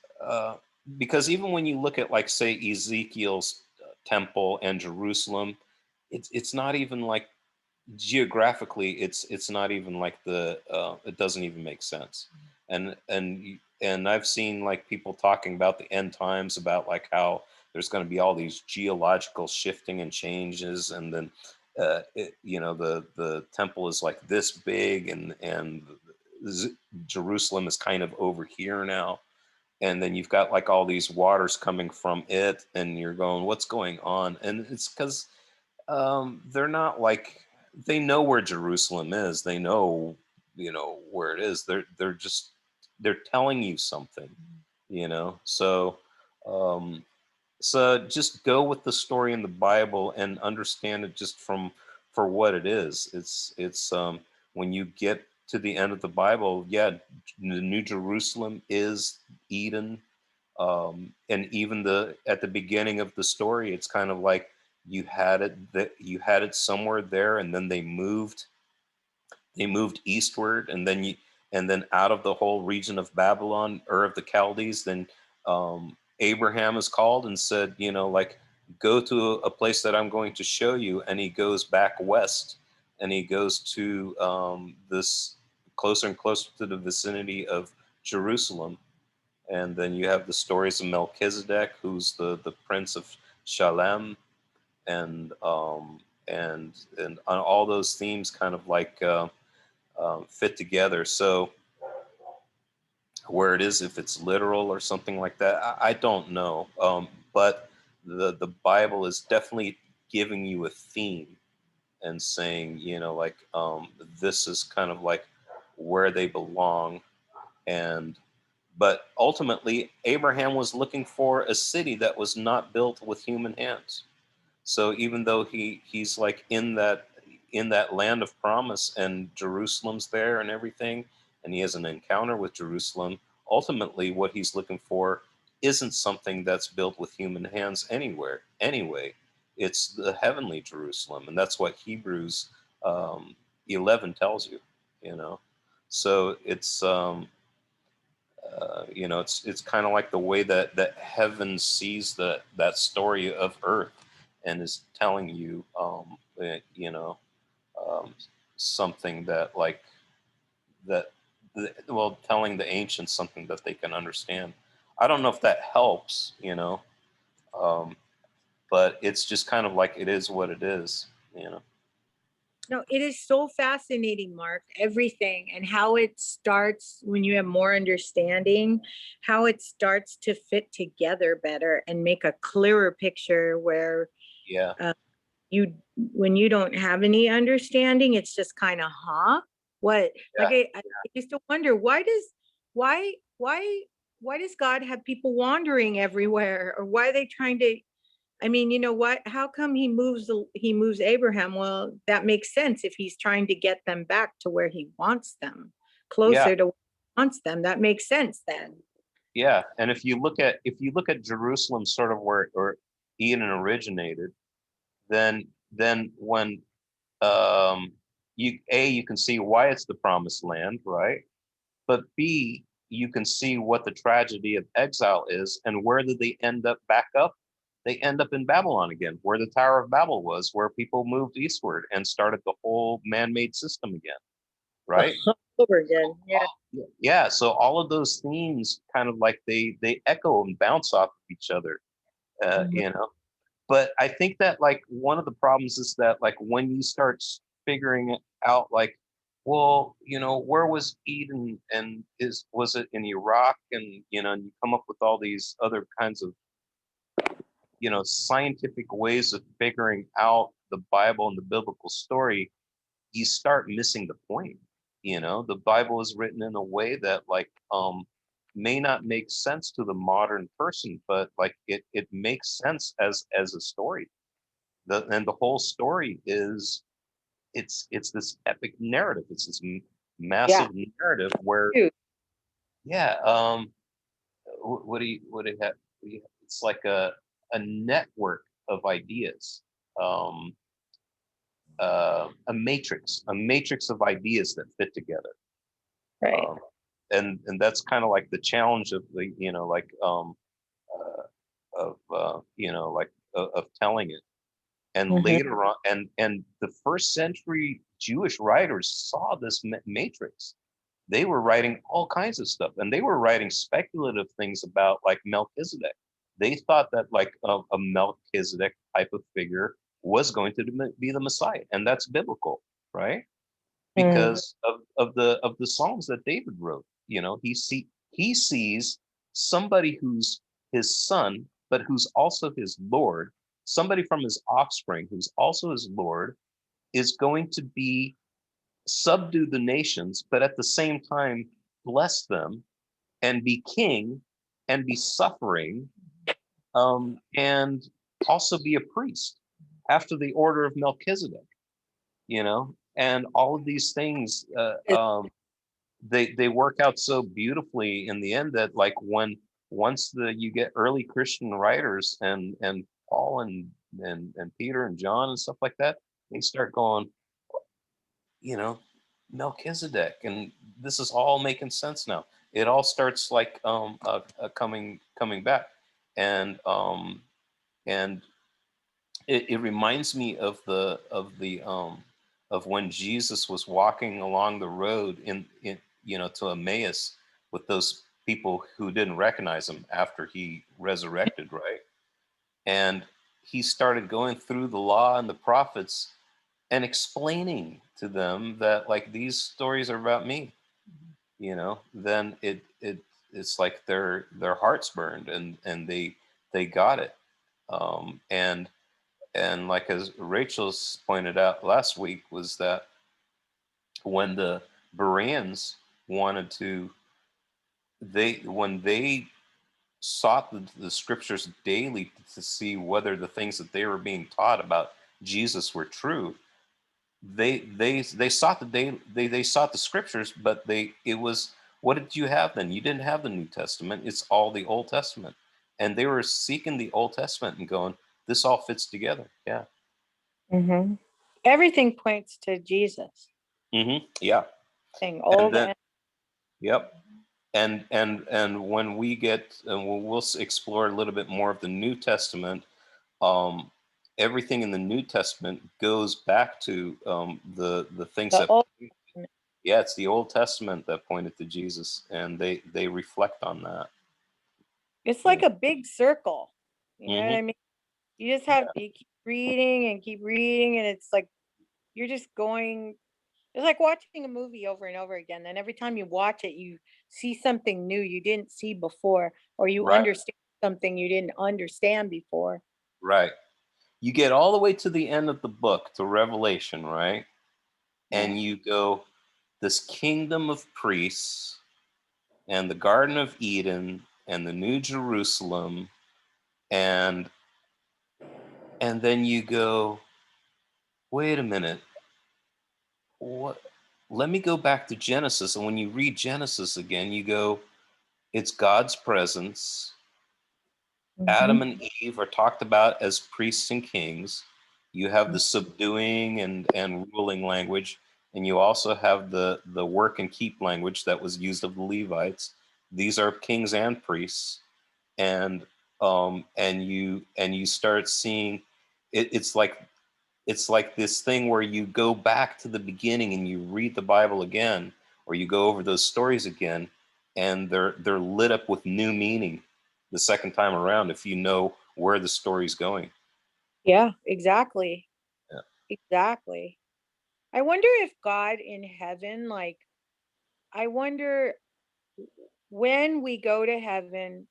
because even when you look at like say Ezekiel's temple and Jerusalem, it's not even like geographically it's not even like the it doesn't even make sense. And I've seen like people talking about the end times, about like how there's going to be all these geological shifting and changes, and then the temple is like this big, and Jerusalem is kind of over here now, and then you've got like all these waters coming from it, and you're going, what's going on? And it's because they're not like, they know where Jerusalem is. They know, where it is. They're telling you something, So, um, so just go with the story in the Bible and understand it just for what it is. It's when you get to the end of the Bible, yeah, the New Jerusalem is Eden, and even at the beginning of the story, it's kind of like you had it somewhere there, and then they moved eastward, and then out of the whole region of Babylon, Ur of the Chaldees, then Abraham is called and said, like, go to a place that I'm going to show you, and he goes back west, and he goes to this closer and closer to the vicinity of Jerusalem. And then you have the stories of Melchizedek, who's the prince of Shalem, and all those themes kind of like fit together. So where it is, if it's literal or something like that, I don't know. But the Bible is definitely giving you a theme and saying, like, this is kind of like where they belong. And but ultimately, Abraham was looking for a city that was not built with human hands. So even though he's like in that land of promise, and Jerusalem's there and everything, and he has an encounter with Jerusalem, ultimately what he's looking for isn't something that's built with human hands anywhere. Anyway, it's the heavenly Jerusalem, and that's what Hebrews 11 tells you. You know, so it's kind of like the way that heaven sees that story of earth, and is telling you um, something that like that well, telling the ancients something that they can understand. I don't know if that helps, um, but it's just kind of like, it is what it is. No, it is so fascinating, Mark, everything, and how it starts when you have more understanding, how it starts to fit together better and make a clearer picture where Yeah, you, when you don't have any understanding, it's just kind of, what? Like yeah, I used to wonder, why, why does God have people wandering everywhere? Or why are they trying to, I mean, you know what? How come he moves Abraham? Well, that makes sense if he's trying to get them back to where he wants them, yeah, closer to where he wants them. That makes sense then. yeah. And if you look at Jerusalem, sort of where Eden originated, then when you can see why it's the promised land, right? But B, you can see what the tragedy of exile is, and where did they end up back up? They end up in Babylon again, where the Tower of Babel was, where people moved eastward and started the whole man-made system again, right? Over again. Yeah. Yeah, so all of those themes kind of like they echo and bounce off of each other, Mhm. but I think that like one of the problems is that like when you start figuring it out, like, well, where was Eden, and was it in Iraq, and you come up with all these other kinds of scientific ways of figuring out the Bible and the biblical story, you start missing the point. The Bible is written in a way that like may not make sense to the modern person, but like it makes sense as a story. And the whole story is, it's this epic narrative. It's this Yeah. massive narrative where, Dude. yeah. What do you have? it's like a network of ideas, um, a matrix of ideas that fit together. Right. Um, and that's kind of like the challenge of the, like of telling it. And Mhm. later on, and the first century Jewish writers saw this matrix. They were writing all kinds of stuff, and they were writing speculative things about like Melchizedek. They thought that like a Melchizedek type of figure was going to be the Messiah, and that's biblical, right? Mm. Because of the songs that David wrote. He sees somebody who's his son, but who's also his Lord, somebody from his offspring who's also his Lord, is going to be subdue the nations, but at the same time bless them and be king and be suffering, and also be a priest after the order of Melchizedek, and all of these things, they work out so beautifully in the end that like once you get early Christian writers and Paul and Peter and John and stuff like that, they start going, you know, Melchizedek, and this is all making sense now. It all starts like coming back, and it reminds me of when Jesus was walking along the road in to Emmaus with those people who didn't recognize him after he resurrected, right? And he started going through the law and the prophets and explaining to them that like these stories are about me, then it's like their hearts burned, and they got it. And like as Rachel's pointed out last week, was that when the Bereans wanted to, when they sought the scriptures daily to see whether the things that they were being taught about Jesus were true, they sought they sought the scriptures, but it was, what did you have then? You didn't have the New Testament. It's all the Old Testament, and they were seeking the Old Testament and going, this all fits together. Yeah. Mhm. Everything points to Jesus. Yeah. Thing And old then, and yep. And when we get, and we'll explore a little bit more of the New Testament, um, everything in the New Testament goes back to the things the that, old. yeah, it's the Old Testament that pointed to Jesus, and they reflect on that. It's Yeah. like a big circle. You know what I Hmm. mean? You just have to keep reading, and it's like you're just going. It's like watching a movie over and over again. And every time you watch it, you see something new you didn't see before, or you Right, understand something you didn't understand before. right. You get all the way to the end of the book, to Revelation, right? Yeah. And you go, this kingdom of priests and the Garden of Eden and the New Jerusalem, and then you go, wait a minute, what? Let me go back to Genesis, and when you read Genesis again, you go, it's God's presence. Adam Mhm. and Eve are talked about as priests and kings. You have the subduing and ruling language, and you also have the work and keep language that was used of the Levites. These are kings and priests, and you start seeing it, it's like this thing where you go back to the beginning and you read the Bible again, or you go over those stories again, and they're lit up with new meaning the second time around if you know where the story's going. Yeah, exactly. Yeah. Exactly. I wonder if God in heaven, like, I wonder when we go to heaven,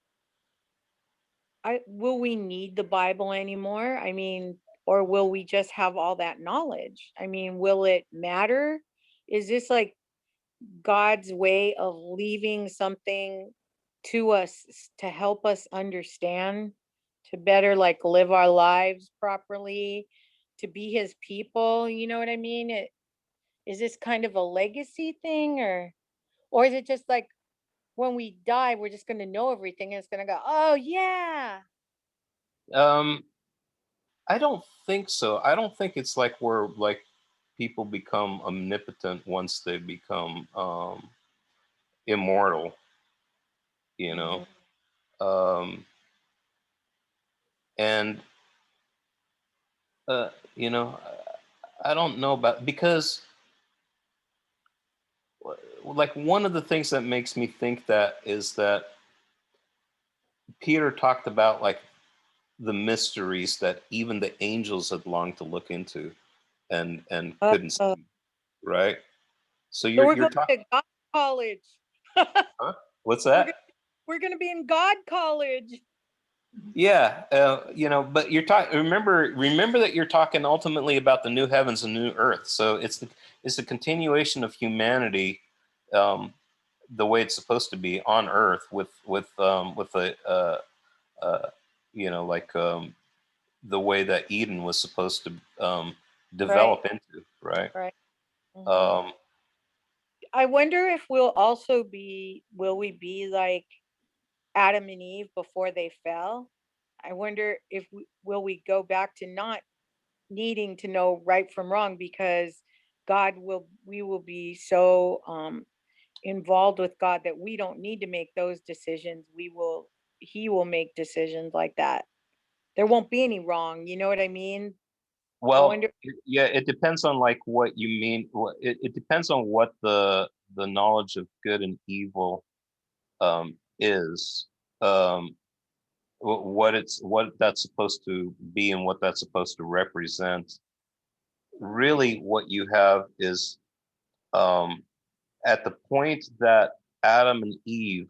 will we need the Bible anymore? I mean, or will we just have all that knowledge? I mean, will it matter? Is this like God's way of leaving something to us to help us understand, to better like live our lives properly, to be his people? You know what I mean? Is this kind of a legacy thing, or is it just like when we die, we're just going to know everything. And it's going to go, oh yeah. Um, I don't think so. I don't think it's like where like people become omnipotent once they become immortal, you know. Um, and you know, I don't know about, because like one of the things that makes me think that is that Peter talked about like the mysteries that even the angels had longed to look into and Uh, couldn't see, right? So so you're we're you're going talking, to God college. huh? What's we're that? gonna, we're gonna be in God college. Yeah, you know, but you're talking. Remember that you're talking ultimately about the new heavens and new earth. So it's the continuation of humanity, um, the way it's supposed to be on earth with a uh, you know, like the way that Eden was supposed to Right, develop into, right? right. Hmm. Um, I wonder if will we be like Adam and Eve before they fell? I wonder if will we go back to not needing to know right from wrong, because we will be so involved with God that we don't need to make those decisions. He will make decisions like that. There won't be any wrong. You know what I mean? I well, wonder. yeah, it depends on like what you mean. It depends on what the knowledge of good and evil is, um, what that's supposed to be and what that's supposed to represent. Really, what you have is, um, at the point that Adam and Eve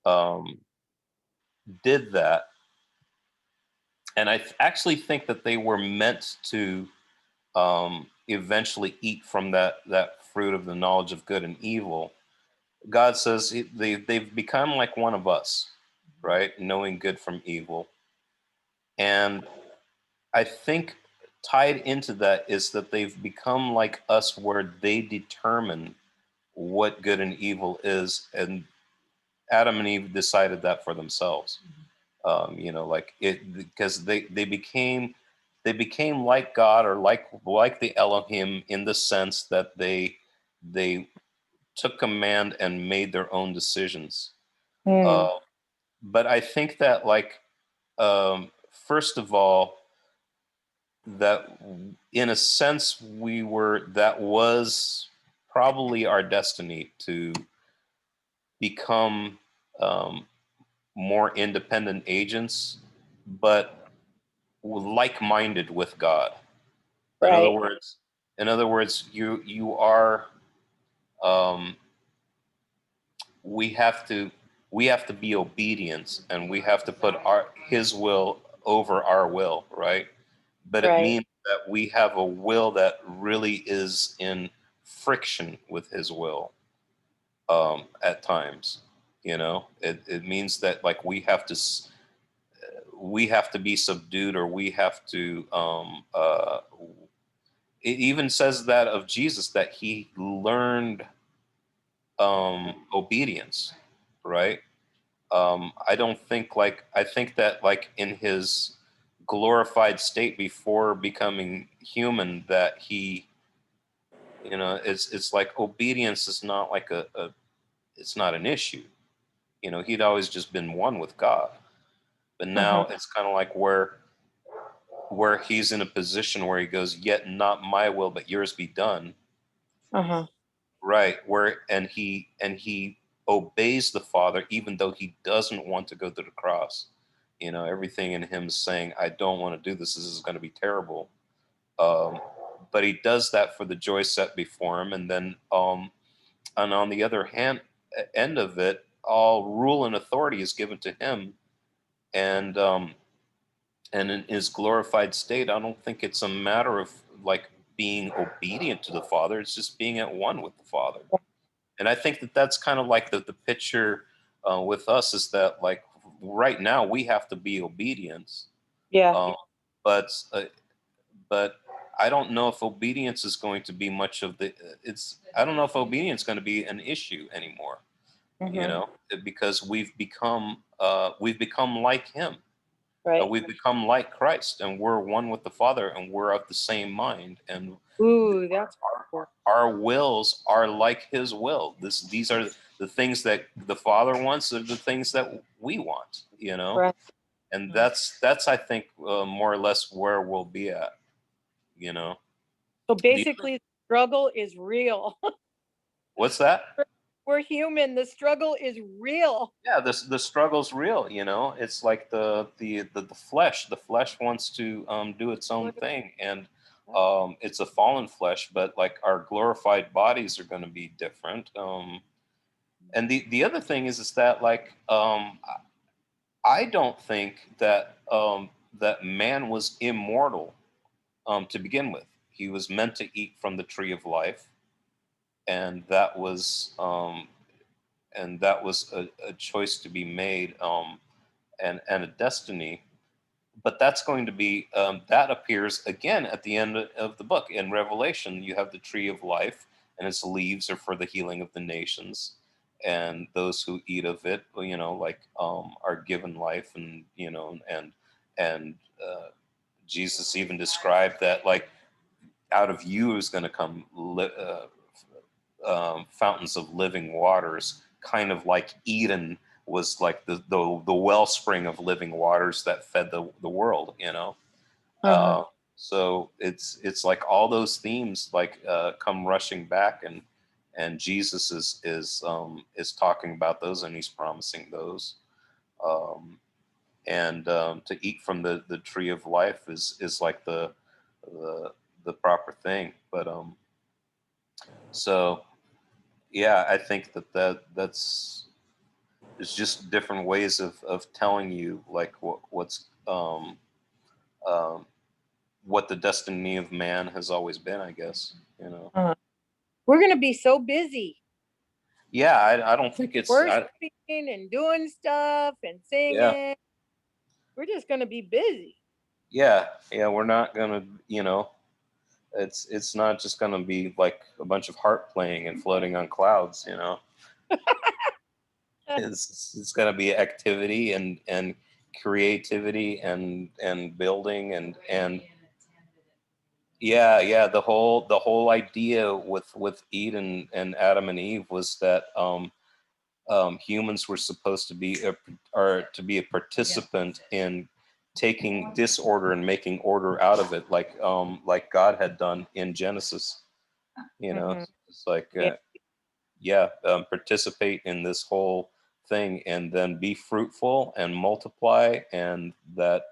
um, did that, and actually think that they were meant to eventually eat from that fruit of the knowledge of good and evil. God says they've become like one of us, right? Knowing good from evil. And I think tied into that is that they've become like us, where they determine what good and evil is. And Adam and Eve decided that for themselves. You know, like it, because they became like God, or like the Elohim, in the sense that they took command and made their own decisions. Hmm. Uh, but I think that like first of all, that in a sense that was probably our destiny, to become um, more independent agents, but like-minded with God. In other Right, words, you are, um, we have to be obedient, and we have to put his will over our will, right? But it right. means that we have a will that really is in friction with his will, at times. You know, it means that like we have to be subdued, or we have to it even says that of Jesus, that he learned obedience, right? I don't think like, I think that like in his glorified state before becoming human, that he, you know, it's like obedience is not like a it's not an issue. You know, he'd always just been one with God, but Uh-huh. now it's kind of like where he's in a position where he goes, yet not my will but yours be done, Uh-huh. right? Where and he obeys the Father, even though he doesn't want to go to the cross. You know, everything in him is saying, I don't want to do this, this is going to be terrible. um, but he does that for the joy set before him. And then and on the other hand, end of it, all rule and authority is given to him. And in his glorified state, I don't think it's a matter of like being obedient to the Father. It's just being at one with the Father. And I think that that's kind of like the picture with us, is that like right now we have to be obedient, Yeah. um, but but I don't know if obedience is going to be much of the. It's I don't know if obedience is going to be an issue anymore. you Mhm. know, because we've become like him. Right. We've become like Christ, and we're one with the Father, and we're of the same mind, and Ooh, that's cool. our wills are like His will. These are the things that the Father wants, are the things that we want, you know, Right. and Mhm. that's I think more or less where we'll be at, you know. So Do you- basically, the struggle is real. what's that? We're human. The struggle is real. Yeah, the struggle's real, you know. It's like the flesh. The flesh wants to do its own Look at thing, and that. it's a fallen flesh. But like our glorified bodies are going to be different. And the other thing is that like I don't think that that man was immortal to begin with. He was meant to eat from the tree of life, and that was a choice to be made. And a destiny, but that's going to be that appears again at the end of the book in Revelation. You have the tree of life, and its leaves are for the healing of the nations, and those who eat of it, you know, like are given life, and you know, and Jesus even described that like out of you is going to come fountains of living waters, kind of like Eden was like the wellspring of living waters that fed the world, you know. Uh-huh. Uh, so it's like all those themes like come rushing back, and Jesus is talking about those, and he's promising those. Um, and to eat from the tree of life is like the the proper thing. But so yeah, I think that's it's just different ways of telling you like um, what the destiny of man has always been, I guess, you know. Uh-huh. We're gonna be so busy Yeah, I don't think worshiping and doing stuff and yeah, singing. We're just gonna be busy. yeah, we're not gonna, you know, it's not just gonna be like a bunch of harp playing and floating on clouds, you know. It's gonna be activity and creativity and building and yeah, the whole idea with Eden and Adam and Eve was that humans were supposed to be a participant in taking disorder and making order out of it, like God had done in Genesis. You know, Mhm. it's like Yeah. yeah, participate in this whole thing, and then be fruitful and multiply, and that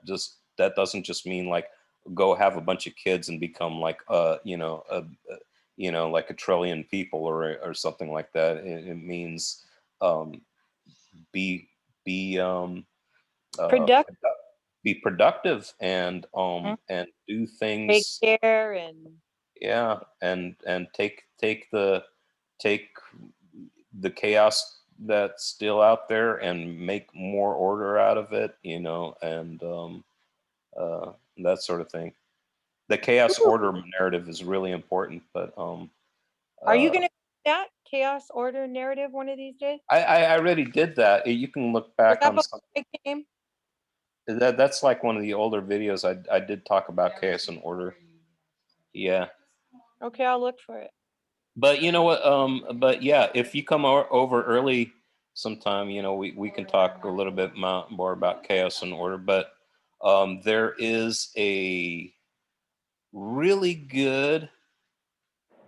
doesn't just mean like go have a bunch of kids and become like you know, like a trillion people or something like that. It means um, be be uh, Productive. be productive and do Take things, care and yeah, and take the chaos that's still out there and make more order out of it, you know, and that sort of thing. The chaos Ooh, order narrative is really important, but are you uh, gonna do that chaos order narrative one of these days? I already did that. You can look Was back that on before some. I came? That's like one of the older videos. I did talk about chaos and order. Yeah. Okay, I'll look for it. But you know what? But yeah, if you come over early sometime, you know, we can talk a little bit more about chaos and order. But there is a really good.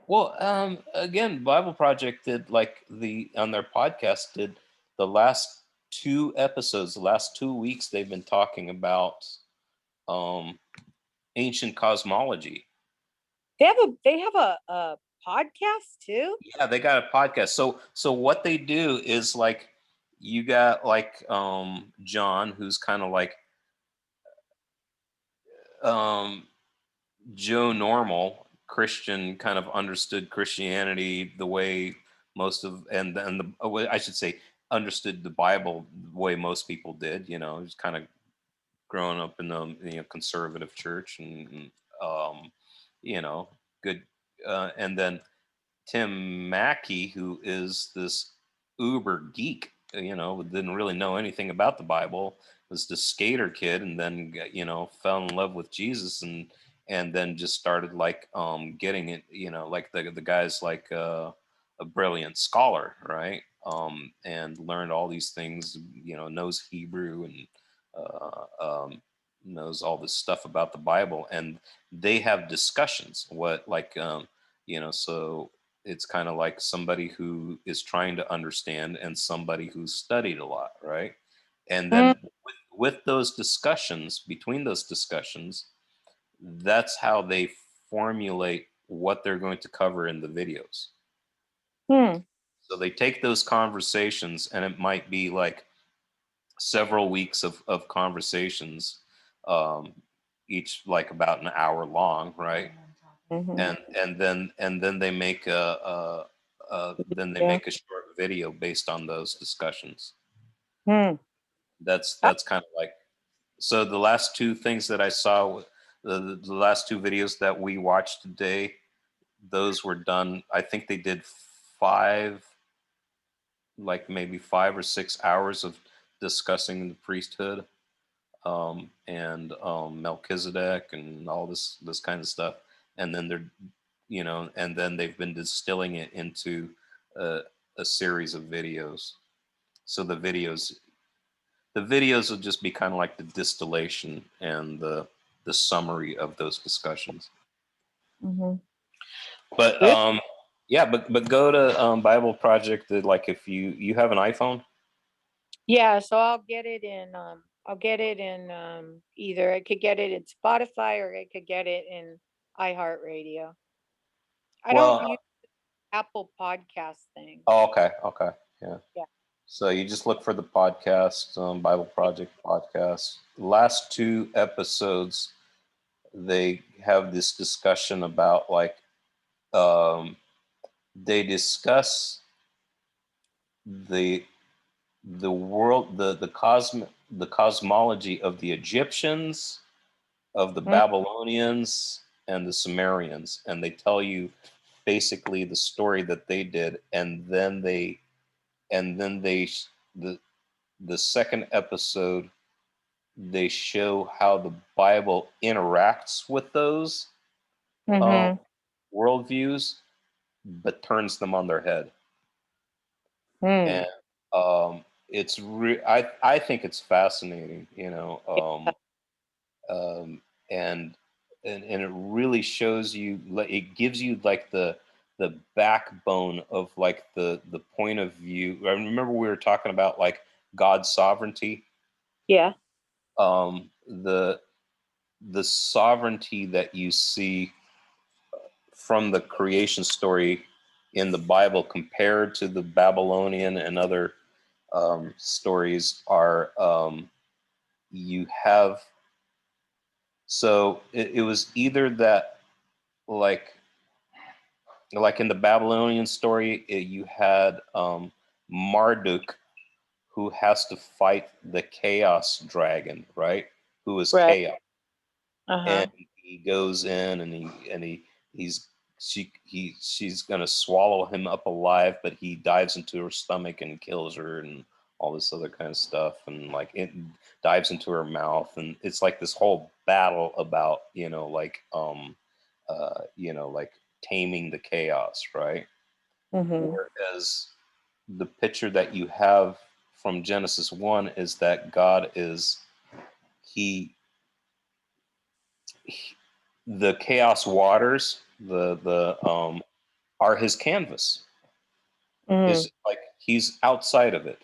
Well, again, Bible Project did like on their podcast did the last two episodes, the last 2 weeks they've been talking about um, ancient cosmology. They have a podcast too. Yeah, they got a podcast. So what they do is like you got like John, who's kind of like um Joe Normal Christian, kind of understood Christianity the way most of and I should say understood the Bible the way most people did. You know, he's kind of growing up in the conservative church, and um, you know, good. And then Tim Mackey, who is this uber geek, didn't really know anything about the Bible, was the skater kid, and then fell in love with Jesus, and then just started like getting it, like the guy's like a brilliant scholar, right? And learned all these things, knows Hebrew and knows all this stuff about the Bible, and they have discussions. So it's kind of like somebody who is trying to understand and somebody who's studied a lot, right? And then with those discussions, between those discussions, that's how they formulate what they're going to cover in the videos. So they take those conversations, and it might be like several weeks of conversations, each like about an hour long, right? And then they make a short video based on those discussions. That's kind of like, so the last two things that I saw, the last two videos that we watched today, those were done, I think they did maybe 5 or 6 hours of discussing the priesthood, and Melchizedek and all this kind of stuff, and then and then they've been distilling it into a series of videos. So the videos will just be kind of like the distillation and the summary of those discussions. But yeah, but go to Bible Project. Like if you have an iPhone. Yeah, so I'll get it in either I could get it in Spotify or I could get it in iHeartRadio. I don't use Apple Podcast thing. Oh, okay, yeah. Yeah. So you just look for the podcast, Bible Project podcast. The last two episodes, they have this discussion about like, they discuss the world, the cosmology of the Egyptians, of the Babylonians, and the Sumerians, and they tell you basically the story that they did, and then the second episode, they show how the Bible interacts with those worldviews, but turns them on their head. And I think it's fascinating, and it really shows you, it gives you like the backbone of like the point of view. I remember we were talking about like God's sovereignty. Yeah. The sovereignty that you see from the creation story in the Bible compared to the Babylonian and other stories are, you have, so it was either that like in the Babylonian story, you had Marduk, who has to fight the chaos dragon, right? Who is chaos. And he goes in and she's gonna swallow him up alive, but he dives into her stomach and kills her and all this other kind of stuff, and like it dives into her mouth, and it's like this whole battle about like taming the chaos, right? Whereas the picture that you have from Genesis 1 is that God is he the chaos waters, are his canvas. Is like he's outside of it.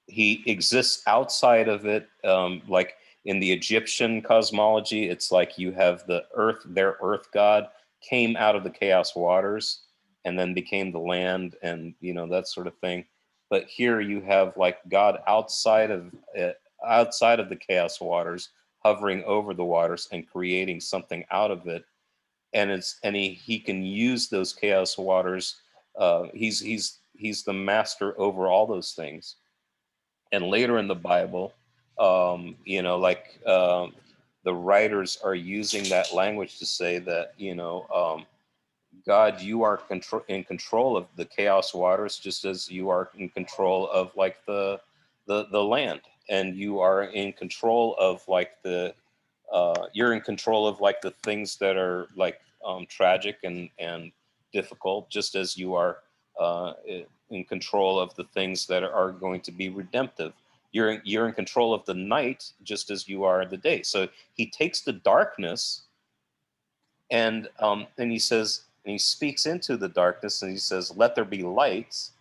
He exists outside of it. Like in the Egyptian cosmology, it's like you have the earth, their earth god came out of the chaos waters and then became the land, and that sort of thing. But here you have like God outside of it, outside of the chaos waters, hovering over the waters and creating something out of it. And he can use those chaos waters. He's the master over all those things. And later in the Bible, the writers are using that language to say that God, you are in control of the chaos waters, just as you are in control of like the land, and you are in control of like you're in control of like the things that are like tragic and difficult, just as you are in control of the things that are going to be redemptive. You're in control of the night, just as you are the day. So he takes the darkness and he says, and he speaks into the darkness, and he says, "Let there be lights."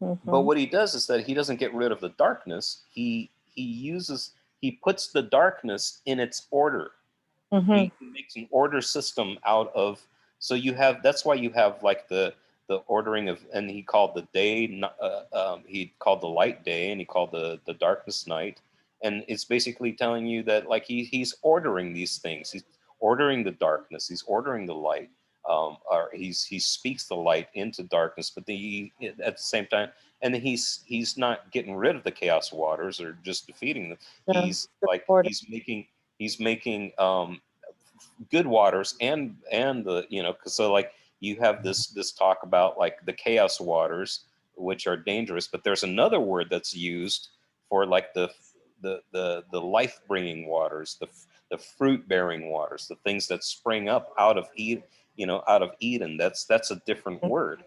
But what he does is that he doesn't get rid of the darkness. He puts the darkness in its order. He makes an order system out of. So you have, that's why you have like the ordering of, and he called the day, he called the light day, and he called the darkness night. And it's basically telling you that like he's ordering these things. He's ordering the darkness. He's ordering the light. Or he speaks the light into darkness, but at the same time, and then he's not getting rid of the chaos waters or just defeating them. He's like he's making good waters and the, you know, 'cause so like you have this talk about like the chaos waters, which are dangerous, but there's another word that's used for like the life bringing waters, the fruit bearing waters, the things that spring up out of Eden, you know, out of Eden. That's a different word.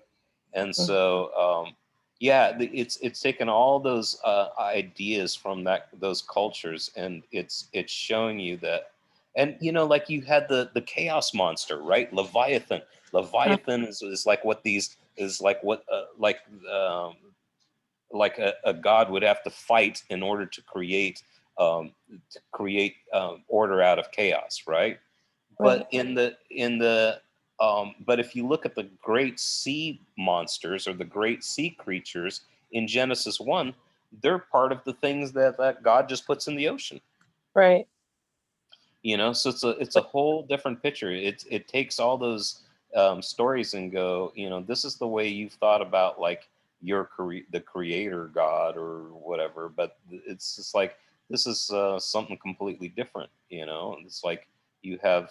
And so yeah, it's taken all those ideas from those cultures, and it's showing you that. And you know, like you had the chaos monster, right? Leviathan is like what these is like what like a god would have to fight in order to create order out of chaos, right? But but if you look at the great sea monsters or the great sea creatures in Genesis 1, they're part of the things that God just puts in the ocean. Right. You know, so it's a whole different picture. It takes all those stories and go, you know, this is the way you've thought about like the creator God or whatever, but it's just like this is something completely different. You know, it's like you have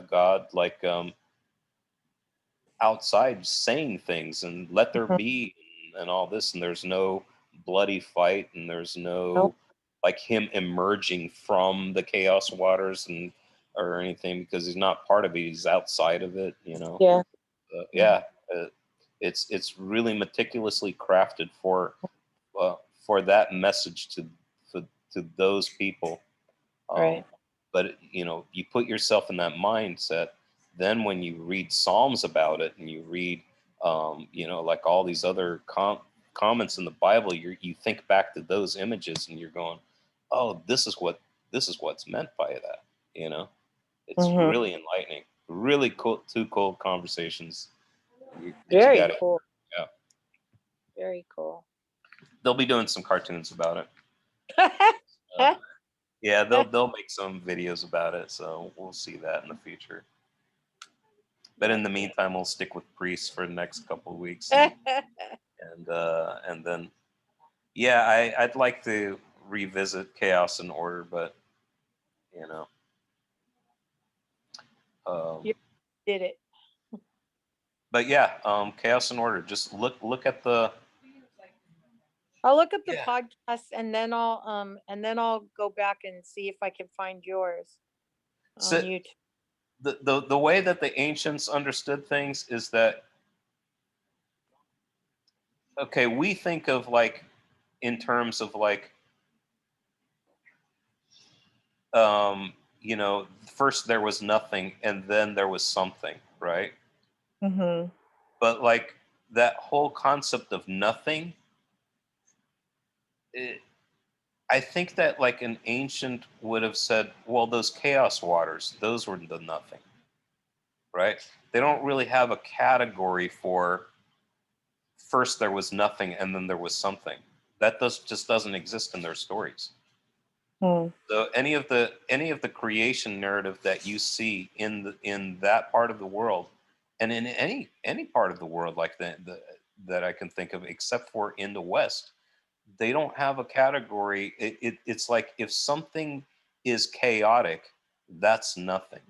God like outside saying things and let there be and all this, and there's no bloody fight, and there's no like him emerging from the chaos waters and or anything, because he's not part of it, he's outside of it, you know. Yeah, it's really meticulously crafted for that message to those people. Right. But you know, you put yourself in that mindset, then when you read Psalms about it and you read you know, like all these other comments in the Bible, you think back to those images and you're going, oh, this is what's meant by that. You know, it's really enlightening. Really cool. Two cool conversations that you Very got. cool. Yeah, Very cool. they'll be doing some cartoons about it. Yeah, they'll make some videos about it, so we'll see that in the future. But in the meantime, we'll stick with priests for the next couple of weeks, and then yeah, I'd like to revisit chaos and order, but you know, You did it. but yeah, chaos and order. Just look at the. I'll look up the Yeah. podcast and then I'll go back and see if I can find yours on So YouTube. the way that the ancients understood things is that, okay, we think of like in terms of like you know, first there was nothing and then there was something, right? But like that whole concept of nothing, I think that like an ancient would have said, well, those chaos waters, those were the nothing, right? They don't really have a category for first there was nothing and then there was something. That just doesn't exist in their stories. So any of the creation narrative that you see in that part of the world, and in any part of the world like that I can think of, except for in the West, they don't have a category. It's like if something is chaotic, that's nothing.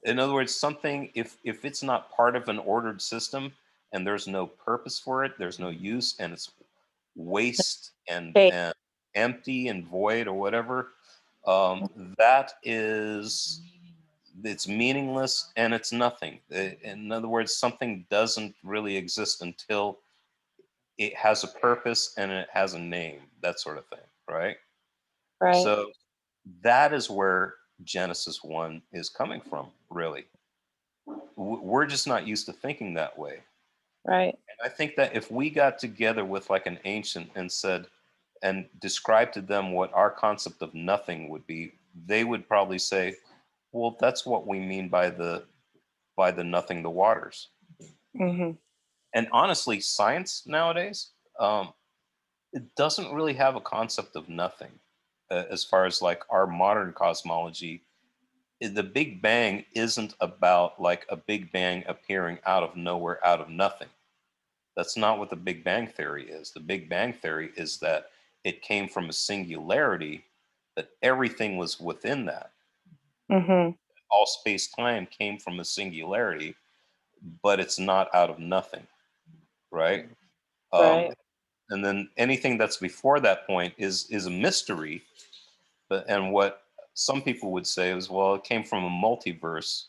In other words, something, if it's not part of an ordered system and there's no purpose for it, there's no use, and it's waste Okay. and empty and void or whatever, that is, it's meaningless and it's nothing. In other words, something doesn't really exist until it has a purpose and it has a name, that sort of thing, right? Right. So that is where Genesis 1 is coming from, really. We're just not used to thinking that way. Right. And I think that if we got together with like an ancient and said, and described to them what our concept of nothing would be, they would probably say, well, that's what we mean by the nothing, the waters. Hmm. And honestly, science nowadays, it doesn't really have a concept of nothing, as far as like our modern cosmology. The Big Bang isn't about like a Big Bang appearing out of nowhere, out of nothing. That's not what the Big Bang Theory is. The Big Bang Theory is that it came from a singularity, that everything was within that. Hmm. All space time came from a singularity, but it's not out of nothing, right? Um, Right. and then anything that's before that point is a mystery. But and what some people would say is, well, it came from a multiverse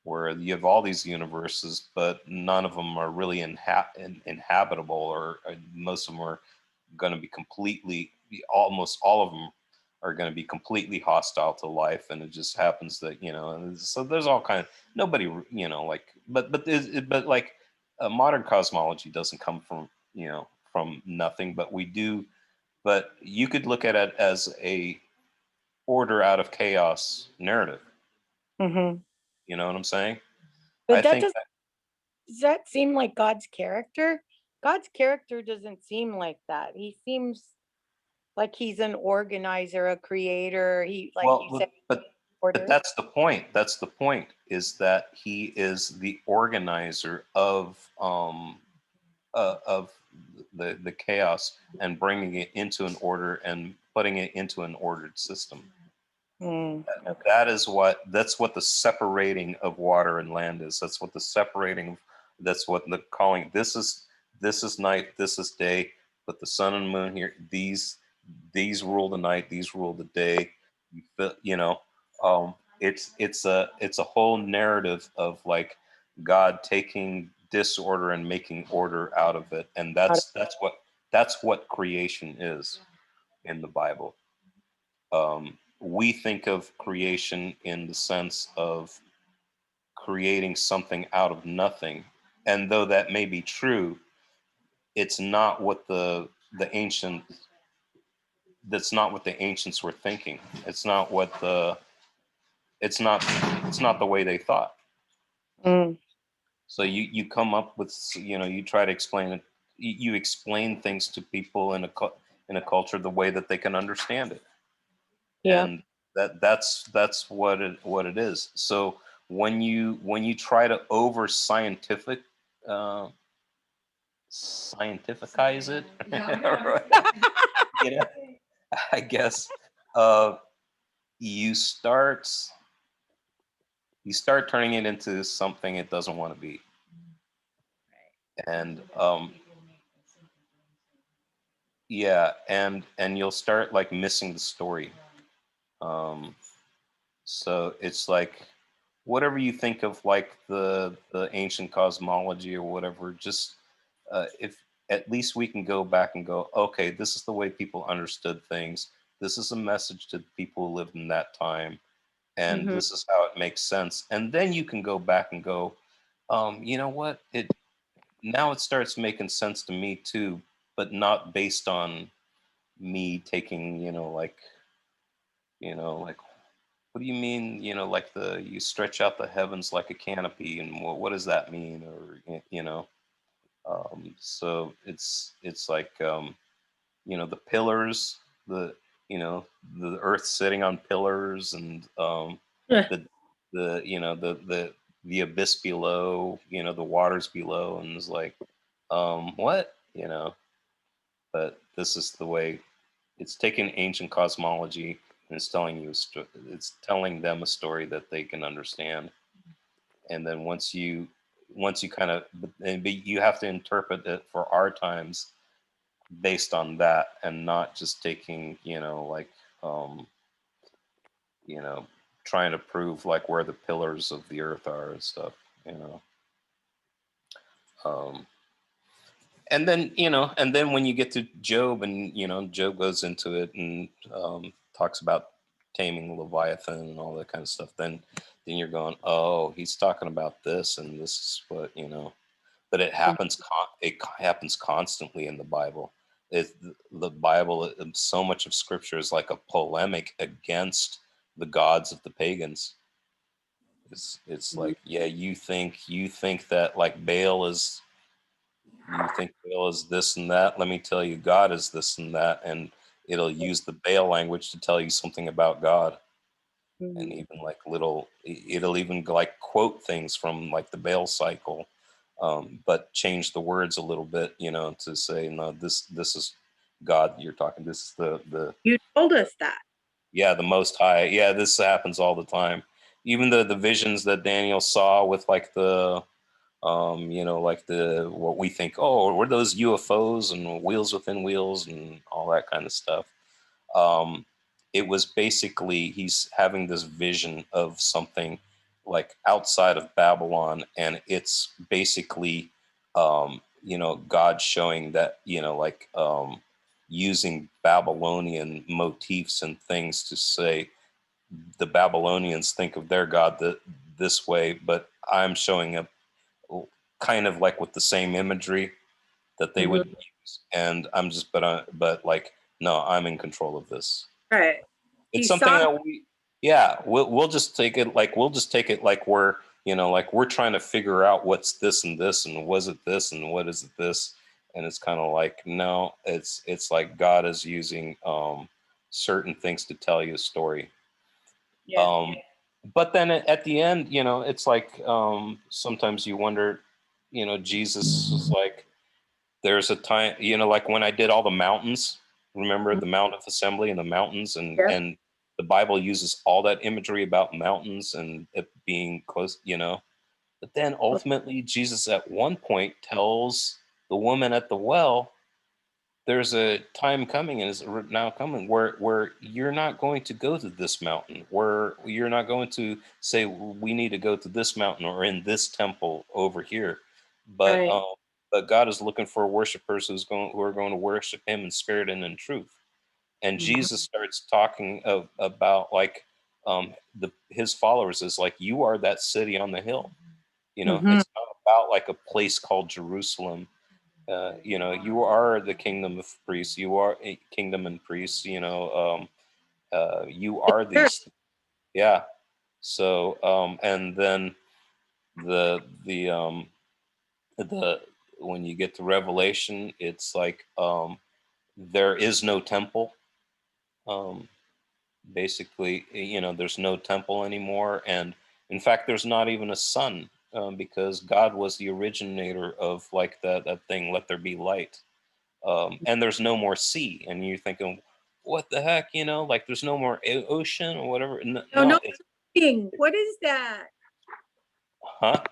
where you have all these universes, but none of them are really inhabitable, or most of them are going to be completely, almost all of them are going to be completely hostile to life, and it just happens that, and so there's all kind of, nobody, like, but like, modern cosmology doesn't come from, from nothing, but we do. But you could look at it as a order out of chaos narrative. Hmm. You know what I'm saying? I But that think does that seem like God's character? God's character doesn't seem like that. He seems like he's an organizer, a creator. He, like Well, you said, but order. that's the point. That's the point. Is that he is the organizer of the chaos and bringing it into an order and putting it into an ordered system. Mm, okay. That's what the separating of water and land is. That's what the separating. That's what the calling. This is night. This is day. But the sun and moon here. These rule the night. These rule the day. You know. It's a whole narrative of like God taking disorder and making order out of it, and that's what creation is in the Bible. We think of creation in the sense of creating something out of nothing, and though that may be true, it's not what the ancient that's not what the ancients were thinking. It's not the way they thought. Mm, So you come up with, you try to explain it. You explain things to people in a culture the way that they can understand it, yeah. and that's what it is. So when you try to over uh, scientificize it, you know, I guess, uh, you start you start turning it into something it doesn't want to be, and yeah, and you'll start like missing the story. Um, So it's like whatever you think of like the ancient cosmology or whatever, just if at least we can go back and go, okay, this is the way people understood things. This is a message to the people who lived in that time, and Hmm. this is how it makes sense. And then you can go back and go, you know what? It now it starts making sense to me too, but not based on me taking, like what do you mean? Like you stretch out the heavens like a canopy, and what does that mean? Or so it's like the pillars, the the earth sitting on pillars, and the the abyss below, the waters below, and it's like what but this is the way it's taking ancient cosmology and it's telling them a story that they can understand. And then once you kind of, but you have to interpret it for our times based on that, and not just taking, like, um, you know, trying to prove like where the pillars of the earth are and stuff, you know. Um, and then when you get to Job, and Job goes into it and talks about taming Leviathan and all that kind of stuff, then you're going, oh, he's talking about this, and this is what, but it happens it happens constantly in the Bible. The Bible, so much of Scripture is like a polemic against the gods of the pagans. It's like, yeah, you think that like Baal is, you think Baal is this and that. Let me tell you, God is this and that, and it'll use the Baal language to tell you something about God. And even like it'll even like quote things from like the Baal cycle, but change the words a little bit, to say, no, this is God you're talking. This is the You told us that. yeah, the Most High. Yeah, this happens all the time. Even the visions that Daniel saw with like the like the what we think, oh, were those UFOs and wheels within wheels and all that kind of stuff. Um, it was basically he's having this vision of something like outside of Babylon, and it's basically God showing that, like using Babylonian motifs and things to say the Babylonians think of their God this way, but I'm showing up kind of like with the same imagery that they would use, and I'm just, but like, no, I'm in control of this. Right. It's He something saw. that we'll just take it like we're, like we're trying to figure out what's this and this, and was it this, and what is it this, and it's kind of like, no, it's like God is using certain things to tell you a story. Yeah. But then at the end, it's like, sometimes you wonder, Jesus was like, there's a time, like when I did all the mountains, remember the Mount of Assembly and the mountains, Yeah. and the Bible uses all that imagery about mountains and it being close, but then ultimately Jesus at one point tells the woman at the well, there's a time coming and is now coming where you're not going to go to this mountain, where you're not going to say we need to go to this mountain or in this temple over here, but Right. but God is looking for worshipers who are going to worship Him in spirit and in truth. And Jesus starts talking about like his followers is like, you are that city on the hill. It's not about like a place called Jerusalem. You are the kingdom of priests. You are a kingdom and priests. You are these. Yeah. So, and then the when you get to Revelation, it's like there is no temple. Um, Basically, there's no temple anymore, and in fact, there's not even a sun, because God was the originator of like that thing. Let there be light. And there's no more sea, and you're thinking, what the heck, like there's no more ocean or whatever. No. It's, What is that? huh?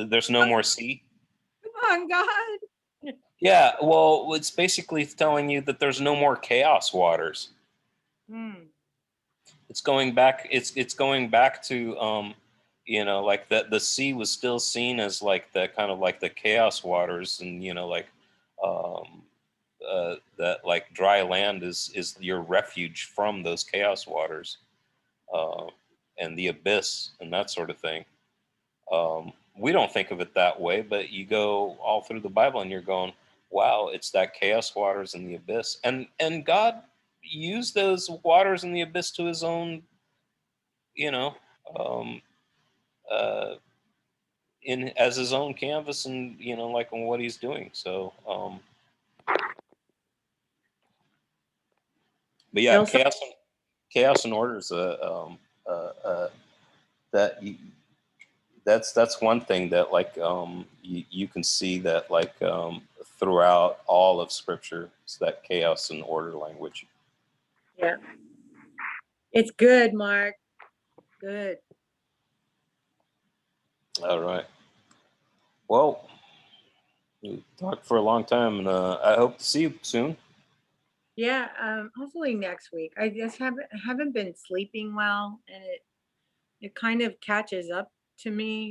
There's no more sea. Come on, God. Yeah, well, it's basically telling you that there's no more chaos waters. It's going back. It's going back to like that. The sea was still seen as like the kind of like the chaos waters, and like um, that like dry land is your refuge from those chaos waters, uh, and the abyss and that sort of thing. We don't think of it that way, but you go all through the Bible and you're going, wow, it's that chaos waters and the abyss, and God used those waters in the abyss to His own, you know, um, uh, in as His own canvas, and like on what He's doing. So, but yeah, Also, chaos and order is that you, that's one thing that like you can see that like throughout all of Scripture, it's that chaos and order language. yeah, it's good, Mark. Good. All right. Well, we talked for a long time, and I hope to see you soon. Yeah, hopefully next week. I just haven't been sleeping well, and it kind of catches up to me.